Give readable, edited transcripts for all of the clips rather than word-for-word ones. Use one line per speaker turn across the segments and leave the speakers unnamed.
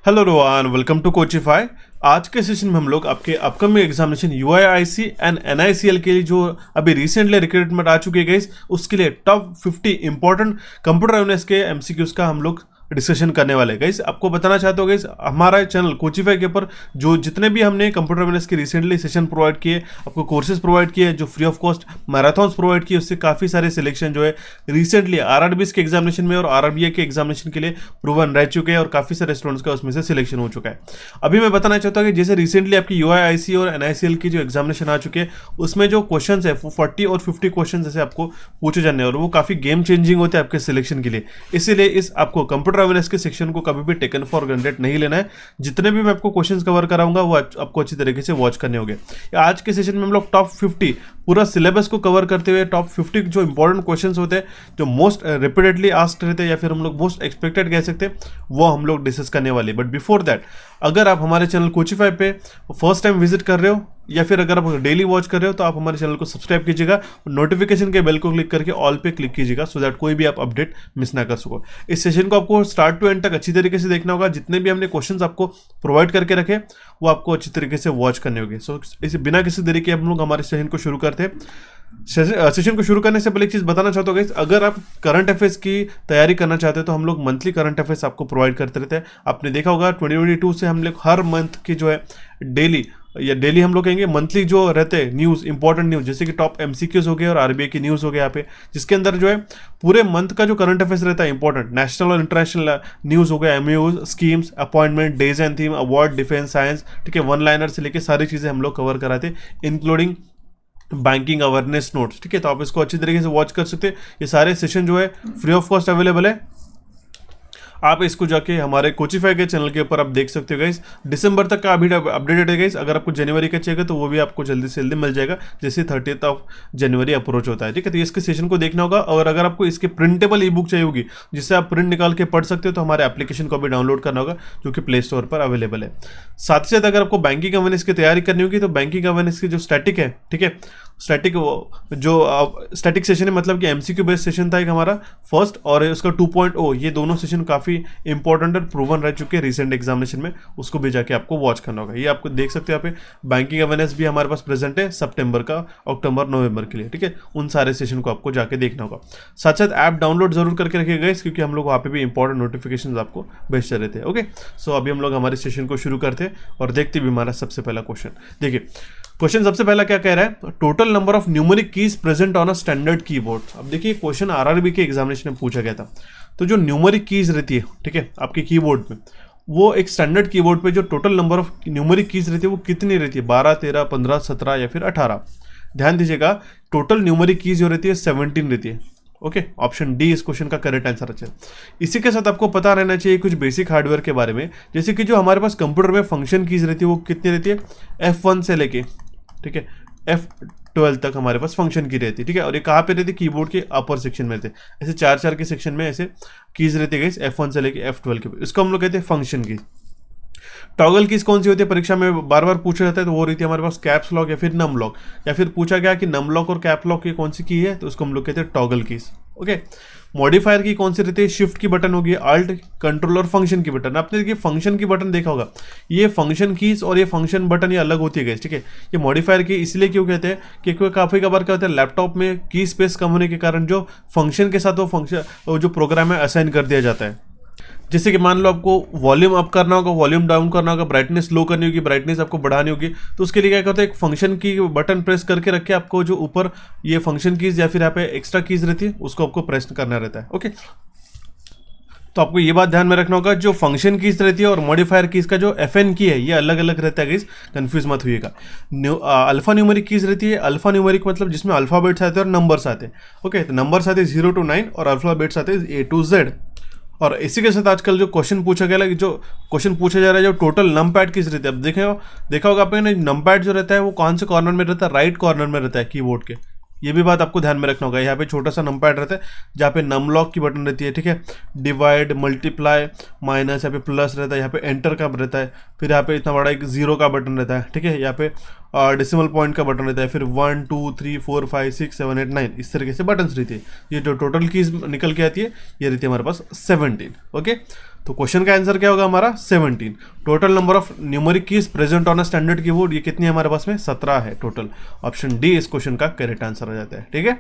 Hello Rohan, welcome to Coachify. आज के session में हम लोग आपके upcoming examination UIIC and NICL के लिए जो अभी रिसेंटली रिक्रूटमेंट आ चुके गए उसके लिए टॉप 50 इंपॉर्टेंट कंप्यूटर अवेयरनेस के एमसीक्यूज का हम लोग डिस्कशन करने वाले गाइस। आपको बताना चाहता हूँ गाइस, हमारा चैनल कोचिफाई के ऊपर जो जितने भी हमने कंप्यूटर अवेयरनेस के रिसेंटली सेशन प्रोवाइड किए, आपको कोर्सेज प्रोवाइड किए जो free of cost marathons provide किए, उससे काफ़ी सारे सिलेक्शन जो है रिसेंटली आरआरबी के एग्जामिनेशन में और आरआरबीए के एग्जामिनेशन के लिए प्रूवन रह चुके हैं और काफ़ी सारे स्टूडेंट्स का उसमें से सिलेक्शन हो चुका है। अभी मैं बताना चाहता हूँ कि जैसे रिसेंटली आपकी यूआईआईसी और एनआईसीएल की जो एग्जामिनेशन आ चुके हैं उसमें जो क्वेश्चन है वो 40 और 50 क्वेश्चन जैसे आपको पूछे जाने और वो काफ़ी गेम चेंजिंग होते हैं आपके सिलेक्शन के लिए। इसीलिए इस आपको कंप्यूटर अवेयरनेस के सेक्शन को कभी भी टेकन फॉर ग्रांटेड नहीं लेना है। जितने भी मैं आपको क्वेश्चंस कवर कराऊंगा वो आपको अच्छी तरीके से वॉच करने होंगे। आज के सेशन में हम लोग टॉप 50 पूरा सिलेबस को कवर करते हुए टॉप 50 जो इंपॉर्टेंट क्वेश्चंस होते हैं, जो मोस्ट रिपीटेडली आस्क्ड रहते हैं या फिर हम लोग मोस्ट एक्सपेक्टेड कह सकते हैं, वो हम लोग डिस्कस करने वाले। बट बिफोर दैट, अगर आप हमारे चैनल कोचिफाई पे फर्स्ट टाइम विजिट कर रहे हो या फिर अगर आप डेली वॉच कर रहे हो तो आप हमारे चैनल को सब्सक्राइब कीजिएगा और नोटिफिकेशन के बेल को क्लिक करके ऑल पे क्लिक कीजिएगा सो दैट कोई भी आप अपडेट मिस ना कर सको। इस सेशन को आपको स्टार्ट टू एंड तक अच्छी तरीके से देखना होगा। जितने भी हमने क्वेश्चंस आपको प्रोवाइड करके रखे वो आपको अच्छी तरीके से वॉच करने होंगे। सो इसे बिना किसी देरी के हम लोग हमारे सेशन को शुरू करते हैं। सेशन को शुरू करने से पहले एक चीज़ बताना चाहता हूँ, अगर आप करंट अफेयर्स की तैयारी करना चाहते हो तो हम लोग मंथली करंट अफेयर्स आपको प्रोवाइड करते रहते हैं। आपने देखा होगा 2022 से हम लोग हर मंथ की जो है डेली हम लोग कहेंगे मंथली जो रहते हैं न्यूज़, इंपॉर्टेंट न्यूज़ जैसे कि टॉप एमसीक्यूज हो गए और आरबीआई की न्यूज़ हो गया यहाँ पे, जिसके अंदर जो है पूरे मंथ का जो करंट अफेयर्स रहता है इंपॉर्टेंट नेशनल और इंटरनेशनल न्यूज़ हो गया, MoUs, schemes, appointment, days and theme, award, defence, science, ठीक है, वन लाइनर से लेकर सारी चीज़ें हम लोग कवर कराते हैं इंक्लूडिंग बैंकिंग अवेयरनेस नोट्स। ठीक है, तो आप इसको अच्छी तरीके से वॉच कर सकते हैं। ये सारे सेशन जो है फ्री ऑफ कॉस्ट अवेलेबल है। आप इसको जाके हमारे कोचिफाई के चैनल के ऊपर आप देख सकते हो गाइस। दिसंबर तक का अभी अपडेटेड है गाइस। अगर आपको जनवरी का चाहिए तो वो भी आपको जल्दी से जल्दी मिल जाएगा जैसे 30 जनवरी अप्रोच होता है। ठीक है, तो इसके सेशन को देखना होगा। और अगर आपको इसके प्रिंटेबल ई बुक चाहिए होगी जिससे आप प्रिंट निकाल के पढ़ सकते हो तो हमारे एप्लीकेशन को भी डाउनलोड करना होगा जो कि प्ले स्टोर पर अवेलेबल है। साथ ही साथ अगर आपको बैंकिंग अवेयरनेस की तैयारी करनी होगी तो बैंकिंग अवेयरनेस की जो स्टैटिक है, ठीक है, स्टैटिक सेशन है, मतलब कि एमसीक्यू बेस्ड सेशन था एक हमारा फर्स्ट, और उसका 2.0, ये दोनों सेशन काफ़ी इंपॉर्टेंट और प्रूवन रह चुके हैं रिसेंट एग्जामिनेशन में। उसको भी जाके आपको वॉच करना होगा। ये आपको देख सकते हैं यहाँ पे बैंकिंग अवेयरनेस भी हमारे पास प्रेजेंट है सितंबर का, अक्टूबर, नवंबर के लिए। ठीक है, उन सारे सेशन को आपको जाके देखना होगा। साथ साथ ऐप डाउनलोड जरूर करके रखिएगा क्योंकि हम लोग वहाँ पे भी इंपॉर्टेंट नोटिफिकेशन आपको भेजते रहते हैं। ओके, सो अभी हम लोग हमारे सेशन को शुरू करते हैं और देखते भी हमारा सबसे पहला क्वेश्चन। देखिए, क्वेश्चन सबसे पहला क्या कह रहा है, total number of numeric keys present on a standard keyboard. अब देखिए, क्वेश्चन आरआरबी के एग्जामिनेशन में पूछा गया था। तो जो न्यूमेरिक कीज रहती है, ठीक है, आपके कीबोर्ड में, वो एक स्टैंडर्ड कीबोर्ड पे जो total number of numeric keys रहती है वो कितनी रहती है, 12, 13, 15, 17 या फिर 18। ध्यान दीजिएगा, टोटल न्यूमेरिक कीज जो रहती है 17 रहती है। ओके, ऑप्शन डी इस क्वेश्चन का करेक्ट आंसर है। इसी के साथ आपको पता रहना चाहिए कुछ बेसिक हार्डवेयर के बारे में, जैसे कि जो हमारे पास कंप्यूटर में फंक्शन कीज रहती है वो कितनी रहती है, F1 से लेके, ठीक है, F12 तक हमारे पास फंक्शन की रहती है। ठीक है, और ये कहाँ पे रहती है, कीबोर्ड के अपर सेक्शन में रहते हैं। ऐसे 4 के सेक्शन में ऐसे कीज रहती है F1 से लेके F12 के, इसको हम लोग कहते हैं फंक्शन की। टॉगल कीज कौन सी होती है, परीक्षा में बार बार पूछा जाता है, तो वो रहती है हमारे पास कैप्स लॉक या फिर नम लॉक, या फिर पूछा गया कि नम लॉक और कैप लॉक की कौन सी की है तो उसको हम लोग कहते हैं टॉगल कीज। ओके, मॉडिफायर की कौन सी रहती है, शिफ्ट की बटन होगी, अल्ट, कंट्रोल और फंक्शन की बटन। आपने देखिए फंक्शन की बटन देखा होगा, ये फंक्शन कीज और ये फंक्शन बटन ये अलग होती है। ठीक है, ये मॉडिफायर की इसलिए क्यों कहते हैं कि काफ़ी कबार क्या होता है, लैपटॉप में की स्पेस कम होने के कारण जो फंक्शन के साथ वो जो प्रोग्राम है असाइन कर दिया जाता है। जैसे कि मान लो आपको वॉल्यूम अप करना होगा, वॉल्यूम डाउन करना होगा, ब्राइटनेस लो करनी होगी, ब्राइटनेस आपको बढ़ानी होगी, तो उसके लिए क्या करते हैं, एक फंक्शन की बटन प्रेस करके रख के आपको जो ऊपर ये फंक्शन कीज या फिर यहाँ पे एक्स्ट्रा कीज रहती है उसको आपको प्रेस करना रहता है। ओके, तो आपको ये बात ध्यान में रखना होगा, जो फंक्शन कीज रहती है और मॉडिफायर कीज का जो FN की है ये अलग अलग रहता है गाइस, कंफ्यूज मत होइएगा। अल्फा न्यूमेरिक कीज रहती है, अल्फा न्यूमेरिक मतलब जिसमें अल्फाबेट्स आते हैं और नंबर्स आते हैं। ओके, तो नंबर्स आते हैं 0 to 9 और अल्फाबेट्स आते हैं A to Z। और इसी के साथ आजकल जो क्वेश्चन पूछा गया है, जो क्वेश्चन पूछा जा रहा है, जो टोटल नम पैड किस रहती है, अब देखा होगा आपने, नम पैड जो रहता है वो कौन से कॉर्नर में रहता है, राइट कॉर्नर में रहता है कीबोर्ड के। ये भी बात आपको ध्यान में रखना होगा। यहाँ पे छोटा सा नंपैड रहता है जहाँ पे नम लॉक की बटन रहती है, ठीक है, डिवाइड, मल्टीप्लाई, माइनस, यहाँ पे प्लस रहता है, यहाँ पे एंटर का रहता है, फिर यहाँ पे इतना बड़ा एक 0 का बटन रहता है, ठीक है, यहाँ पे डेसिमल पॉइंट का बटन रहता है, फिर 1 2 3 4 5 6 7 8 9 इस तरीके से बटन्स रहती है। ये जो टोटल कीज निकल के आती है ये रहती है हमारे पास 17। ओके, तो क्वेश्चन का आंसर क्या होगा हमारा 17। Total number of numeric keys present on a standard keyboard, ये कितनी है हमारे पास में 17 है टोटल। ऑप्शन डी इस क्वेश्चन का करेक्ट आंसर आ जाता है। ठीक है,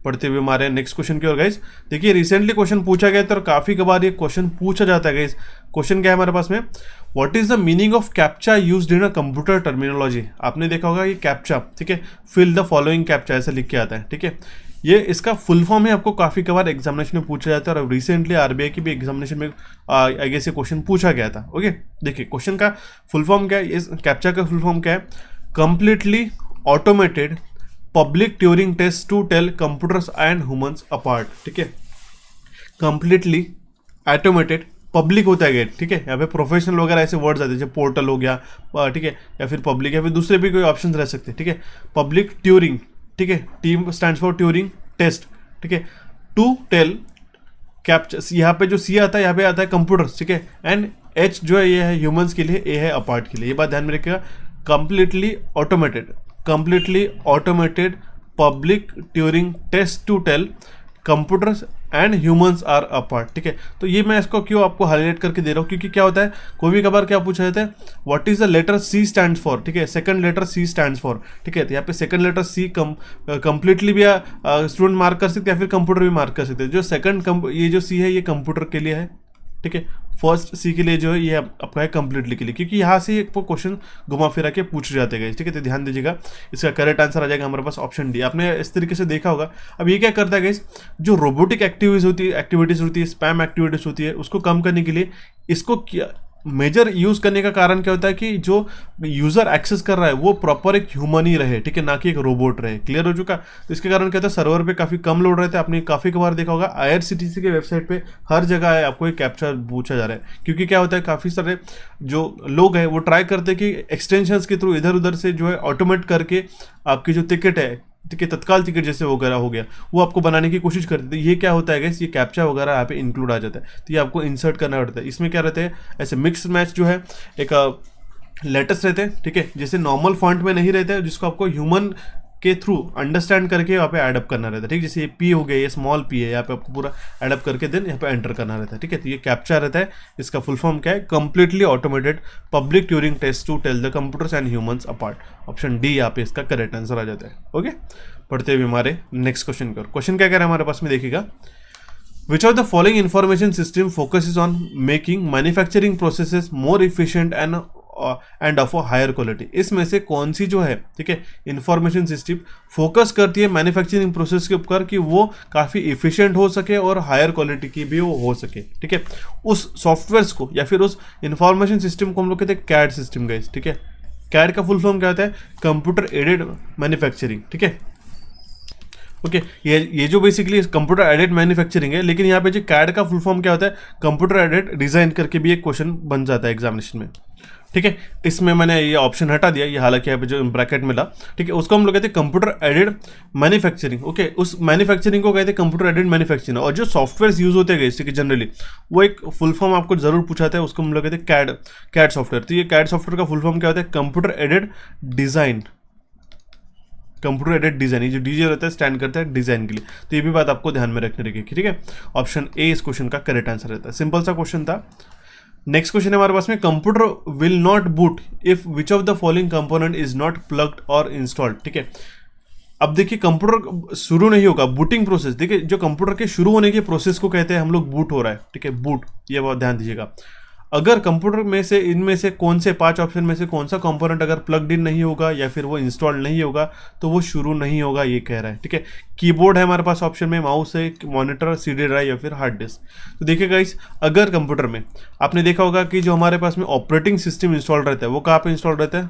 पढ़ते हुए हमारे नेक्स्ट क्वेश्चन की ओर गाइस। देखिए रिसेंटली क्वेश्चन पूछा गया था और काफी बार ये क्वेश्चन पूछा जाता है गाइस। क्वेश्चन क्या है हमारे पास में, what is the meaning of captcha used in a computer terminology. आपने देखा होगा ये कैप्चा, ठीक है, फिल द फॉलोइंग कैप्चा ऐसा लिख के आता है। ठीक है, ये इसका फुल फॉर्म है, आपको काफी बार एग्जामिनेशन में पूछा जाता है और रिसेंटली आरबीआई की भी एग्जामिनेशन में आई गेस ये क्वेश्चन पूछा गया था। ओके, देखिए क्वेश्चन का फुल फॉर्म क्या है, इस कैप्चा का फुल फॉर्म क्या है, completely automated public Turing test to tell computers and humans apart. ठीक है, कंप्लीटली ऑटोमेटेड, पब्लिक होता है गेट, ठीक है, यहाँ पे प्रोफेशनल वगैरह ऐसे वर्ड्स आते हैं जैसे पोर्टल हो गया, ठीक है, या फिर पब्लिक या फिर दूसरे भी कोई ऑप्शन रह सकते हैं। ठीक है, पब्लिक ट्यूरिंग, ठीक है, team stands for Turing test, ठीक है, टू टेल कैप्चा, यहाँ पे जो सी आता है यहाँ पे आता है कंप्यूटर्स, ठीक है, एंड एच जो है ये है ह्यूमंस के लिए, ए है अपार्ट के लिए। ये बात ध्यान में रखिएगा, completely automated public Turing test to tell computers and humans are apart. ठीक है, तो ये मैं इसको क्यों आपको हाईलाइट करके दे रहा हूँ, क्योंकि क्या होता है कभी भी कभार क्या पूछा जाता है, what is the letter C stands for. ठीक है, second letter C stands for. ठीक है, तो यहाँ पे सेकंड लेटर सी कंप्लीटली भी स्टूडेंट मार्क कर सकते हैं या फिर कंप्यूटर भी मार्क कर सकते हैं। जो सेकंड ये जो सी है ये कंप्यूटर के लिए है। ठीक है, फर्स्ट सी के लिए जो है ये आपका है कंप्लीटली के लिए, क्योंकि यहाँ से आपको क्वेश्चन घुमा फिरा के पूछ जाते हैं। ठीक है, तो ध्यान दीजिएगा, इसका करेक्ट आंसर आ जाएगा हमारे पास ऑप्शन डी। आपने इस तरीके से देखा होगा। अब ये क्या करता है गाइस, जो रोबोटिक एक्टिविटीज होती है, स्पैम एक्टिविटीज होती है, उसको कम करने के लिए इसको क्या मेजर यूज करने का कारण क्या होता है कि जो यूजर एक्सेस कर रहा है वो प्रॉपर एक ह्यूमन ही रहे, ठीक है, ना कि एक रोबोट रहे। क्लियर हो चुका। तो इसके कारण क्या होता है, सर्वर पे काफी कम लोड रहता है। आपने काफी बार देखा होगा IRCTC के वेबसाइट पे हर जगह है आपको एक कैप्चा पूछा जा रहा है, क्योंकि क्या होता है काफी सारे जो लोग हैं वो ट्राई करते हैं कि एक्सटेंशंस के थ्रू इधर उधर से जो है ऑटोमेट करके आपकी जो टिकट है, ठीक है, तत्काल टिकट जैसे वगैरह हो गया, वो आपको बनाने की कोशिश करते हैं। ये क्या होता है गाइस, ये कैप्चा वगैरह यहाँ पे इंक्लूड आ जाता है, तो ये आपको इंसर्ट करना पड़ता है। इसमें क्या रहता है, ऐसे मिक्स मैच जो है एक लेटर्स रहते हैं, ठीक है, जैसे नॉर्मल फॉन्ट में नहीं रहते हैं, जिसको आपको ह्यूमन के थ्रू अंडरस्टैंड करके यहाँ पे एडअप करना रहता है। ठीक, जैसे ये पी हो गया, ये स्मॉल पी है, यहाँ पे आपको पूरा एडअप करके देन यहाँ पे एंटर करना रहता है। ठीक है, तो ये कैप्चा रहता है। इसका फुल फॉर्म क्या है, completely automated public Turing test to tell the computers and humans apart. Option D यहाँ पे इसका करेक्ट आंसर आ जाता है। ओके, पढ़ते हुए हमारे नेक्स्ट क्वेश्चन का क्वेश्चन क्या कह रहा है हमारे पास में, देखिएगा, Which of the following information system focuses on making manufacturing processes more efficient and of a higher quality? इसमें से कौन सी जो है, ठीक है, इंफॉर्मेशन सिस्टम फोकस करती है मैन्युफैक्चरिंग प्रोसेस के ऊपर कि वो काफ़ी इफिशिएंट हो सके और हायर क्वालिटी की भी वो हो सके। ठीक है, उस सॉफ्टवेयर्स को या फिर उस इंफॉर्मेशन सिस्टम को हम लोग कहते हैं कैड सिस्टम गाइस। ठीक है, कैड का फुल फॉर्म क्या होता है, कंप्यूटर एडेड मैन्युफैक्चरिंग। ठीक है, ओके, ये जो बेसिकली कंप्यूटर एडेड मैन्युफैक्चरिंग है, लेकिन यहाँ पे जो कैड का फुल फॉर्म क्या होता है, कंप्यूटर एडेड डिजाइन करके भी एक क्वेश्चन बन जाता है एग्जामिनेशन में। ठीक है, इसमें मैंने ये ऑप्शन हटा दिया, ये हालांकि यहाँ पे जो ब्रैकेट मिला, ठीक है, उसको हम लोग कहते हैं कंप्यूटर एडेड मैन्युफैक्चरिंग। ओके, उस मैन्युफैक्चरिंग को कहते हैं कंप्यूटर एडेड मैन्युफैक्चरिंग। और जो सॉफ्टवेयर यूज होते हैं ठीक है जनरली, वो एक फुल फॉर्म आपको जरूर पूछाता है, उसको हम लोग कहते हैं कैड सॉफ्टवेयर। तो ये कैड सॉफ्टवेयर का फुल फॉर्म क्या होता है, computer aided design. Computer aided design, ये जो डीजे रहता है स्टैंड करता है डिजाइन के लिए। तो ये भी बात आपको ध्यान में रखने रखिए। ठीक है, ऑप्शन ए इस क्वेश्चन का करेक्ट आंसर रहता है। सिंपल सा क्वेश्चन था। नेक्स्ट क्वेश्चन है हमारे पास में, computer will not boot if which of the following component is not plugged और इंस्टॉल्ड। ठीक है, अब देखिए कंप्यूटर शुरू नहीं होगा, बूटिंग प्रोसेस, देखिए जो कंप्यूटर के शुरू होने के प्रोसेस को कहते हैं हम लोग बूट हो रहा है। ठीक है, बूट, ये बहुत ध्यान दीजिएगा। अगर कंप्यूटर में से इनमें से कौन से 5 ऑप्शन में से कौन सा कंपोनेंट अगर प्लग्ड इन नहीं होगा या फिर वो इंस्टॉल नहीं होगा तो वो शुरू नहीं होगा, ये कह रहा है। ठीक है, कीबोर्ड है हमारे पास ऑप्शन में, माउस है, मॉनिटर, CD ड्राइव या फिर हार्ड डिस्क। तो देखिए गाइस, अगर कंप्यूटर में आपने देखा होगा कि जो हमारे पास में ऑपरेटिंग सिस्टम इंस्टॉल रहता है वो कहाँ पे इंस्टॉल रहता है,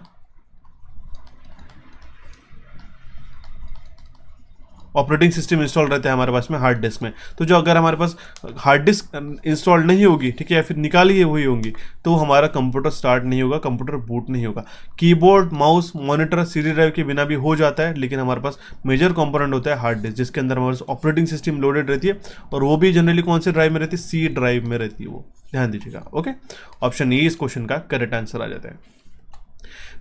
ऑपरेटिंग सिस्टम इंस्टॉल रहता है हमारे पास में हार्ड डिस्क में। तो जो अगर हमारे पास हार्ड डिस्क इंस्टॉल नहीं होगी, ठीक है, या फिर निकाली हुई होंगी, तो हमारा कंप्यूटर स्टार्ट नहीं होगा, कंप्यूटर बूट नहीं होगा। Keyboard, mouse, monitor, CD drive के बिना भी हो जाता है, लेकिन हमारे पास मेजर कंपोनेंट होता है हार्ड डिस्क, जिसके अंदर हमारे पास ऑपरेटिंग सिस्टम लोडेड रहती है, और वो भी जनरली कौन से ड्राइव में रहती है, C ड्राइव में रहती है वो, ध्यान दीजिएगा। ओके, ऑप्शन ए इस क्वेश्चन का करेक्ट आंसर आ जाता है।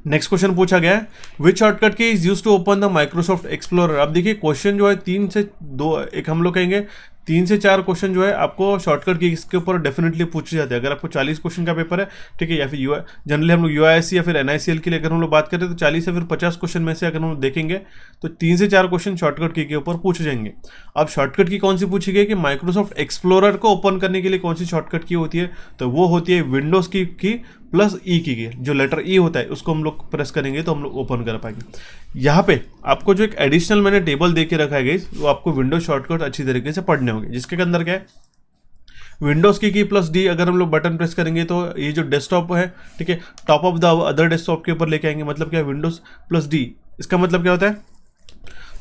नेक्स्ट क्वेश्चन पूछा गया है, which shortcut key is use to open the Microsoft Explorer. अब देखिए क्वेश्चन जो है 3 से 2, एक हम लोग कहेंगे 3 से 4 क्वेश्चन जो है आपको शॉर्टकट की इसके ऊपर डेफिनेटली पूछे जाते हैं। अगर आपको 40 क्वेश्चन का पेपर है, ठीक है, या फिर जनरली हम लोग यूआईएससी या फिर एनआईसीएल के लिए अगर हम लोग बात करें तो 40 या फिर 50 क्वेश्चन में से अगर हम लोग देखेंगे तो 3 से 4 क्वेश्चन शॉर्टकट की के ऊपर पूछे जाएंगे। अब शॉर्टकट की कौन सी पूछी गई कि माइक्रोसॉफ्ट एक्सप्लोरर को ओपन करने के लिए कौन सी शॉर्टकट की होती है, तो वो होती है विंडोज की प्लस ई की, जो लेटर ई होता है उसको हम लोग प्रेस करेंगे तो हम लोग ओपन कर पाएंगे। यहाँ पे आपको जो एक एडिशनल मैंने टेबल दे के रखा है गाइस, वो आपको विंडोज शॉर्टकट अच्छी तरीके से पढ़ने होंगे, जिसके अंदर क्या है विंडोज की प्लस डी। अगर हम लोग बटन प्रेस करेंगे तो ये जो डेस्कटॉप है, ठीक है, top of the other desktop के ऊपर लेके आएंगे। मतलब क्या है विंडोज प्लस डी, इसका मतलब क्या होता है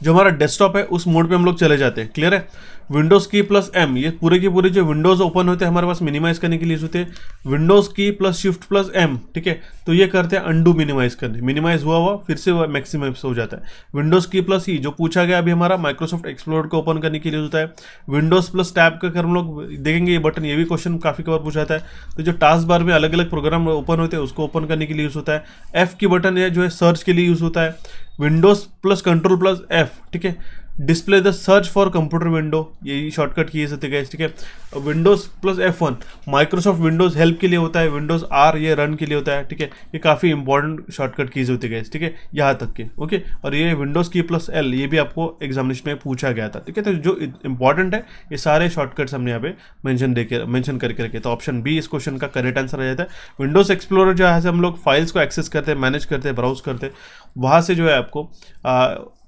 जो हमारा डेस्कटॉप है उस मोड पे हम लोग चले जाते हैं। क्लियर है। विंडोज की प्लस एम, ये पूरे के पूरे जो विंडोज ओपन होते हैं हमारे पास मिनिमाइज करने के लिए यूज होते हैं। विंडोज की प्लस शिफ्ट प्लस एम, ठीक है, तो ये करते हैं अंडू मिनिमाइज करने, मिनिमाइज हुआ फिर से वो मैक्सिमाइज हो जाता है। विंडोज की प्लस ई जो पूछा गया अभी हमारा माइक्रोसॉफ्ट एक्सप्लोरर को ओपन करने के लिए होता है। विंडोज प्लस टैब का अगर हम लोग देखेंगे ये बटन, ये भी क्वेश्चन काफी बार पूछा जाता है। तो जो टास्क बार में अलग अलग प्रोग्राम ओपन होते हैं उसको ओपन करने के लिए यूज होता है। एफ की बटन है जो है सर्च के लिए यूज होता है। Windows plus control plus F, ठीक है, display the search for computer window, यही शॉर्टकट की होती है, ठीक है। Windows plus F1 Microsoft Windows help के लिए होता है। विंडोज आर ये रन के लिए होता है, ठीक है। ये काफ़ी इंपॉर्टेंट शॉर्टकट कीज होती है, ठीक है, यहाँ तक के, ओके। और ये विंडोज की प्लस एल, ये भी आपको एग्जामिनेशन में पूछा गया था, ठीक है। तो जो इंपॉर्टेंट है ये सारे शॉर्टकट्स हमने यहाँ पे मेंशन करके रखे। तो ऑप्शन बी इस क्वेश्चन का करेक्ट आंसर आ जाता है। विंडोज एक्सप्लोरर जहाँ से हम लोग फाइल्स को एक्सेस करते हैं, मैनेज करते हैं, ब्राउज करते हैं, वहाँ से जो है आपको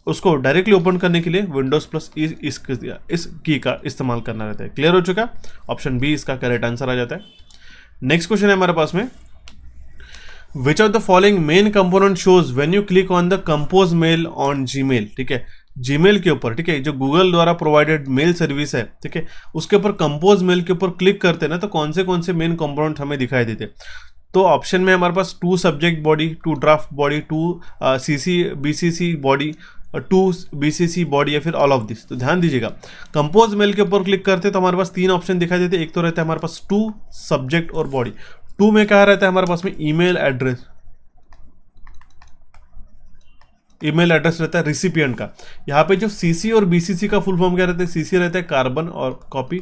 उसको डायरेक्टली ओपन करने के लिए विंडोज प्लस इस की का इस्तेमाल करना रहता है। क्लियर हो चुका। ऑप्शन बी इसका करेक्ट आंसर आ जाता है। नेक्स्ट क्वेश्चन है हमारे पास में, which of the following main component shows when you click on the compose mail on Gmail, ठीक है, जीमेल के ऊपर, ठीक है, जो गूगल द्वारा प्रोवाइडेड मेल सर्विस है, ठीक है, उसके ऊपर कंपोज मेल के ऊपर क्लिक करते हैं ना, तो कौन से मेन कंपोनेंट हमें दिखाई देते हैं। तो ऑप्शन में हमारे पास 2 subject body, 2 draft body, 2 BCC body, 2 BCC body, या फिर ऑल ऑफ दिस। तो ध्यान दीजिएगा, कंपोज मेल के ऊपर क्लिक करते तो हमारे पास 3 ऑप्शन दिखाई देते। एक तो रहता है हमारे पास 2 सब्जेक्ट और बॉडी। 2 में क्या रहता है हमारे पास में ईमेल एड्रेस, ईमेल एड्रेस रहता है रिसिपिएंट का। यहाँ पे जो CC और BCC का फुल फॉर्म क्या रहता है, CC रहता है कार्बन और कॉपी,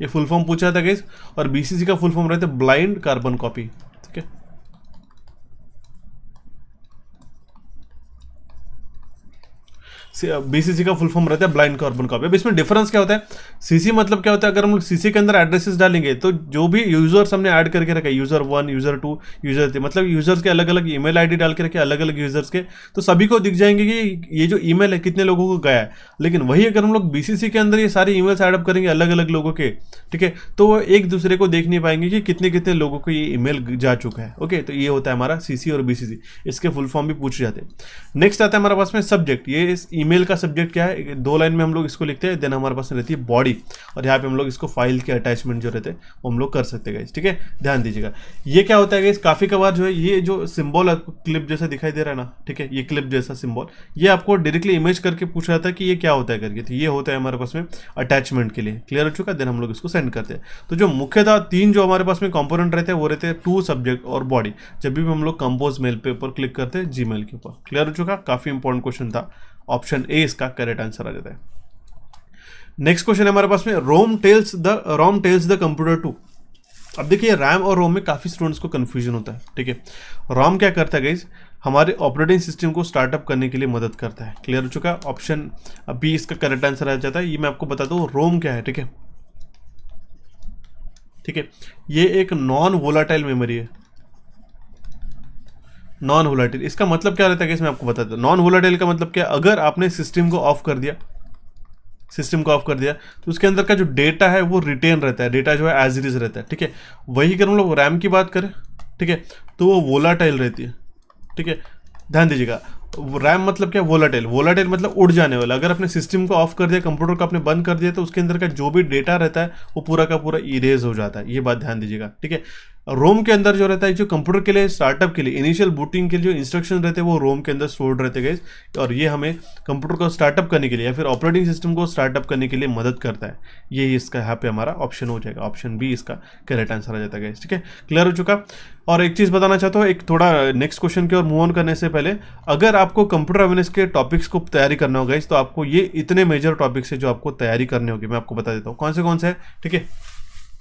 ये फुल फॉर्म पूछा था गाइस, और BCC का फुल फॉर्म रहता है ब्लाइंड कार्बन कॉपी, ठीक है। BCC का फुल फॉर्म रहता है ब्लाइंड कार्बन कॉपी। अब इसमें डिफरेंस क्या होता है, CC मतलब क्या होता है, अगर हम लोग CC के अंदर एड्रेसेस डालेंगे तो जो भी यूजर्स हमने ऐड करके रखा है, यूजर 1, यूजर 2, यूजर 3, मतलब यूजर्स के अलग अलग ईमेल आईडी डाल के रखे अलग अलग यूजर्स के, तो सभी को दिख जाएंगे कि ये जो ईमेल है कितने लोगों को गया है। लेकिन वही अगर हम लोग BCC के अंदर ये सारे ईमेल्स ऐड अप करेंगे अलग अलग लोगों के, ठीक है, तो वो एक दूसरे को देख नहीं पाएंगे कि कितने कितने लोगों को ये ईमेल जा चुका है। ओके, तो ये होता है हमारा CC और BCC, इसके फुल फॉर्म भी पूछे जाते हैं। नेक्स्ट आता है हमारे पास में सब्जेक्ट। ये इस ईमेल का सब्जेक्ट क्या है, 2 लाइन में हम लोग इसको लिखते हैं। देन हमारे पास रहती है बॉडी, और यहाँ पे हम लोग इसको फाइल के अटैचमेंट जो रहते हैं वो हम लोग कर सकते हैं गाइस, ठीक है। ध्यान दीजिएगा, ये क्या होता है गाइस, काफी कबार जो है ये जो सिंबल आपको क्लिप जैसा दिखाई दे रहा है ना, ठीक है, ये क्लिप जैसा सिंबल, ये आपको डायरेक्टली इमेज करके पूछा जाता है कि ये क्या होता है करके। तो ये होता है हमारे पास में अटैचमेंट के लिए। क्लियर हो चुका। देन हम लोग इसको सेंड करते हैं। तो जो मुख्यतः 3 जो हमारे पास में कंपोनेंट रहते हैं वो रहते हैं 2 सब्जेक्ट और बॉडी, जब भी हम लोग कंपोज मेल पे ऊपर क्लिक करते हैं जीमेल के ऊपर। क्लियर हो चुका। काफी इंपॉर्टेंट क्वेश्चन था। ऑप्शन ए इसका करेक्ट आंसर आ जाता है। नेक्स्ट क्वेश्चन है हमारे पास में, रोम टेल्स द कंप्यूटर टू। अब देखिए रैम और रोम में काफी स्टूडेंट्स को कंफ्यूजन होता है, ठीक है। रोम क्या करता है गाइस, हमारे ऑपरेटिंग सिस्टम को स्टार्टअप करने के लिए मदद करता है। क्लियर हो चुका। ऑप्शन बी इसका करेक्ट आंसर आ जाता है। ये मैं आपको बता दूं रोम क्या है, ठीक है, ठीक है, ये एक नॉन वोलाटाइल मेमोरी है। नॉन वोलाटाइल इसका मतलब क्या रहता है, मैं आपको बताता हूं। नॉन वोलाटाइल का मतलब क्या, अगर आपने सिस्टम को ऑफ कर दिया, तो उसके अंदर का जो डेटा है वो रिटेन रहता है, डेटा जो है एज इट इज रहता है, ठीक है। वही अगर हम लोग रैम की बात करें, ठीक है, तो वो वोलाटाइल रहती है, ठीक है। ध्यान दीजिएगा, रैम मतलब क्या, वोलाटाइल मतलब उड़ जाने वाला। अगर अपने सिस्टम को ऑफ कर दिया, कंप्यूटर को आपने बंद कर दिया, तो उसके अंदर का जो भी डेटा रहता है वो पूरा का पूरा इरेज हो जाता है। ये बात ध्यान दीजिएगा, ठीक है। रोम के अंदर जो रहता है, जो कंप्यूटर के लिए स्टार्टअप के लिए इनिशियल बूटिंग के लिए जो इंस्ट्रक्शन रहते हैं वो रोम के अंदर स्टोर्ड रहते हैं गाइस, और ये हमें कंप्यूटर को स्टार्टअप करने के लिए या फिर ऑपरेटिंग सिस्टम को स्टार्टअप करने के लिए मदद करता है। ये इसका यहाँ पे हमारा ऑप्शन हो जाएगा, ऑप्शन बी इसका करेक्ट आंसर आ जाता है गाइस। ठीक है, क्लियर हो चुका। और एक चीज़ बताना चाहता हूँ, एक थोड़ा नेक्स्ट क्वेश्चन की ओर मूव ऑन करने से पहले, अगर आपको कंप्यूटर अवेयरनेस के टॉपिक्स को तैयारी करना होगा तो आपको ये इतने मेजर टॉपिक्स है जो आपको तैयारी करनी होगी। मैं आपको बता देता हूँ कौन से है। ठीक है,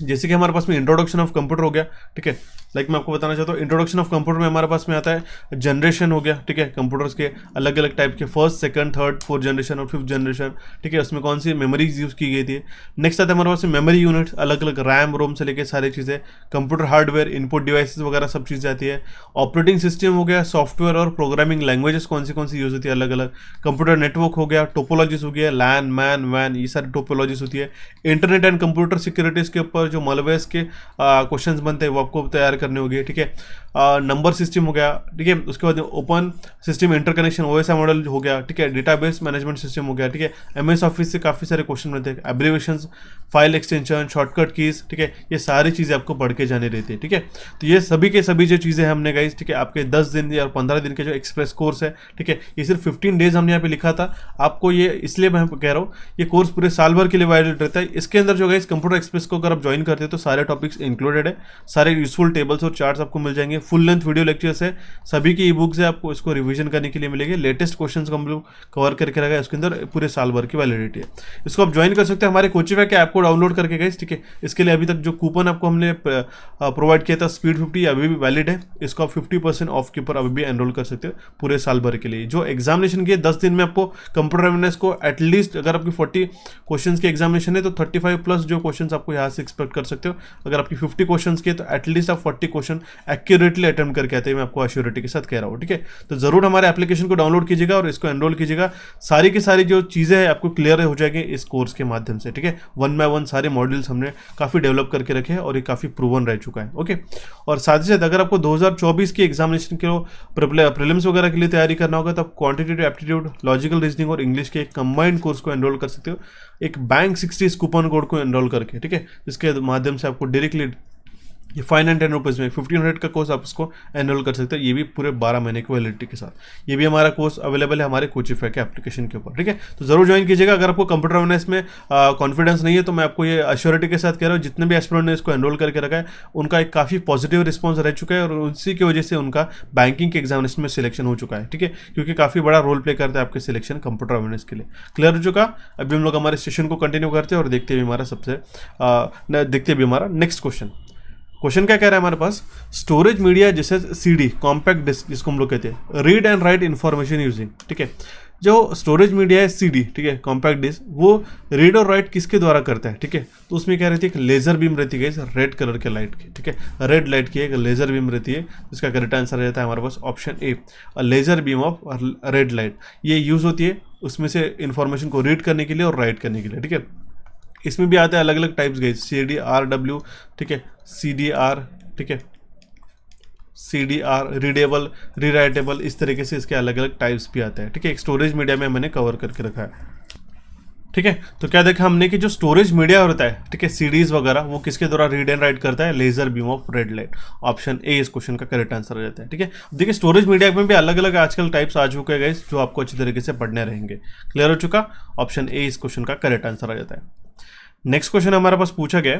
जैसे कि हमारे पास में इंट्रोडक्शन ऑफ कंप्यूटर हो गया। ठीक है, लाइक मैं आपको बताना चाहता हूँ, इंट्रोडक्शन ऑफ कंप्यूटर में हमारे पास में आता है जनरेशन हो गया। ठीक है, कंप्यूटर्स के अलग अलग टाइप के, first, second, third, fourth generation और फिफ्थ जनरेशन। ठीक है, उसमें कौन सी मेमोरीज यूज़ की गई थी। नेक्स्ट आता है हमारे पास में मेमोरी यूनिट्स, अलग अलग रैम रोम से लेकर सारी चीज़ें, कंप्यूटर हार्डवेयर, इनपुट डिवाइसेस वगैरह सब चीज़ आती है। ऑपरेटिंग सिस्टम हो गया, सॉफ्टवेयर और प्रोग्रामिंग लैंग्वेजेस कौन सी यूज़ होती है अलग अलग, कंप्यूटर नेटवर्क हो गया, टोपोलॉजीज हो गया, लैन मैन वैन, ये सारी टोपोलॉजीज होती है। इंटरनेट एंड कंप्यूटर सिक्योरिटीज़ के ऊपर जो मालवेयर्स के क्वेश्चंस बनते हैं वो आपको तैयार करने होंगे। ठीक है, नंबर सिस्टम हो गया। ठीक है, उसके बाद open system interconnection OSI model हो गया। ठीक है, डेटाबेस मैनेजमेंट सिस्टम हो गया। ठीक है, एमएस ऑफिस से काफ़ी सारे क्वेश्चन बनते हैं, abbreviations, file extension, shortcut keys. ठीक है, ये सारी चीज़ें आपको पढ़ के जानी रहती है। ठीक है, तो ये सभी के सभी जो चीज़ें हमने गाइस, ठीक है, आपके 10 दिन या 15 दिन के जो एक्सप्रेस कोर्स है, ठीक है, ये सिर्फ 15 डेज हमने यहाँ पे लिखा था आपको। ये इसलिए मैं कह रहा हूँ, ये कोर्स पूरे साल भर के लिए वैलिड रहता है। इसके अंदर जो गाइस कंप्यूटर एक्सप्रेस को अगर आप ज्वाइन करते हो तो सारे टॉपिक्स इंक्लूडेड है, सारे यूजफुल टेबल्स और चार्ट्स आपको मिल जाएंगे, फुल लेंथ वीडियो लेक्चर्स है, सभी की ई बुक्स है, आपको इसको रिवीजन करने के लिए मिलेंगे, लेटेस्ट क्वेश्चंस को हम लोग कवर करके रखा है, उसके अंदर पूरे साल भर की वैलिडिटी है। इसको आप ज्वाइन कर सकते हैं हमारे कोचिफाई के ऐप को डाउनलोड करके गाइस। ठीक है, इसके लिए अभी तक जो कूपन आपको हमने प्रोवाइड किया था स्पीड 50 अभी भी वैलिड है, इसको आप 50% ऑफ के ऊपर अभी भी एनरोल कर सकते हो पूरे साल भर के लिए। जो एग्जामिनेशन के 10 दिन में आपको कंप्यूटर अवेयरनेस को एटलीस्ट, अगर आपकी 40 क्वेश्चन की एग्जामिनेशन है तो 35 प्लस जो क्वेश्चन आपको यहाँ से एक्सपेक्ट कर सकते हो। अगर आपकी 50 क्वेश्चन की तो एटलीस्ट आप 40 क्वेश्चन एक्यूरेटली अटेम्प्ट करके आते हैं, मैं आपको अश्योरिटी के साथ कह रहा हूँ। ठीक है, तो जरूर हमारे एप्लीकेशन को डाउनलोड कीजिएगा और इसको एनरोल कीजिएगा। सारी की सारी जो चीज़ें हैं आपको क्लियर हो जाएगी इस कोर्स के माध्यम से। ठीक है, 1 बाय 1 सारे मॉड्यूल्स हमने काफ़ी डेवलप करके रखे हैं और ये काफ़ी प्रूवन रह चुका है। ओके, और साथ ही साथ अगर आपको 2024 की एग्जामिनेशन के प्रीलिम्स वगैरह के लिए तैयारी करना होगा तो आप क्वांटिटेटिव एप्टीट्यूड, लॉजिकल रीजनिंग और इंग्लिश के एक कंबाइंड कोर्स को एनरोल कर सकते हो, एक बैंक 60 कूपन कोड को एनरोल करके। ठीक है, जिसके माध्यम से आपको डायरेक्टली ये 510 रुपीज़ में 1500 का कोर्स आप इसको एनरोल कर सकते हो, ये भी पूरे 12 महीने की वैलिडिटी के साथ। ये भी हमारा कोर्स अवेलेबल है हमारे कोचिफाई के एप्लीकेशन के ऊपर। ठीक है, तो जरूर ज्वाइन कीजिएगा। अगर आपको कंप्यूटर अवेयरनेस में कॉन्फिडेंस नहीं है तो मैं आपको ये अश्योरिटी के साथ कह रहा हूँ, जितने भी एस्पिरेंट ने इसको एनरोल करके रखा है उनका एक काफ़ी पॉजिटिव रिस्पॉन्स रह चुका है और उसी की वजह से उनका बैंकिंग के एग्जामिनेशन में सिलेक्शन हो चुका है। ठीक है, क्योंकि काफ़ी बड़ा रोल प्ले करता है आपके सिलेक्शन कंप्यूटर अवेयरनेस के लिए। क्लियर हो चुका। अभी हम लोग हमारे सेशन को कंटिन्यू करते हैं और देखते हैं हमारा नेक्स्ट क्वेश्चन क्या कह रहा है हमारे पास, स्टोरेज मीडिया जैसे सीडी, कॉम्पैक्ट डिस्क जिसको हम लोग कहते हैं, read and right information using. ठीक है, जो स्टोरेज मीडिया है सीडी, ठीक है, कॉम्पैक्ट डिस्क, वो रीड और राइट किसके द्वारा करता है। ठीक है, तो उसमें क्या रहती है, एक लेजर बीम रहती है रेड कलर के लाइट की। ठीक है, रेड लाइट की एक लेजर बीम रहती है, जिसका करेक्ट आंसर रहता है हमारे पास option A, laser beam of red light. ये यूज होती है उसमें से इंफॉर्मेशन को रीड करने के लिए और राइट करने के लिए। ठीक है, इसमें भी आते हैं अलग अलग टाइप्स गए, CDR-W, ठीक है, CDR, ठीक है, CDR रीडेबल, रीराइटेबल, इस तरीके से इसके अलग अलग टाइप्स भी आते हैं। ठीक है, एक स्टोरेज मीडिया में मैंने कवर करके रखा है। ठीक है, तो क्या देखा हमने कि जो स्टोरेज मीडिया होता है, ठीक है, सीडीज वगैरह, वो किसके द्वारा रीड एंड राइट करता है, laser beam of red light. Option a इस क्वेश्चन का करेक्ट आंसर आ जाता है। ठीक है, देखिए स्टोरेज मीडिया में भी अलग अलग आजकल टाइप्स आ चुके हैं जो आपको अच्छी तरीके से पढ़ने रहेंगे। क्लियर हो चुका। ऑप्शन ए इस क्वेश्चन का करेक्ट आंसर आ जाता है। नेक्स्ट क्वेश्चन हमारे पास पूछा गया,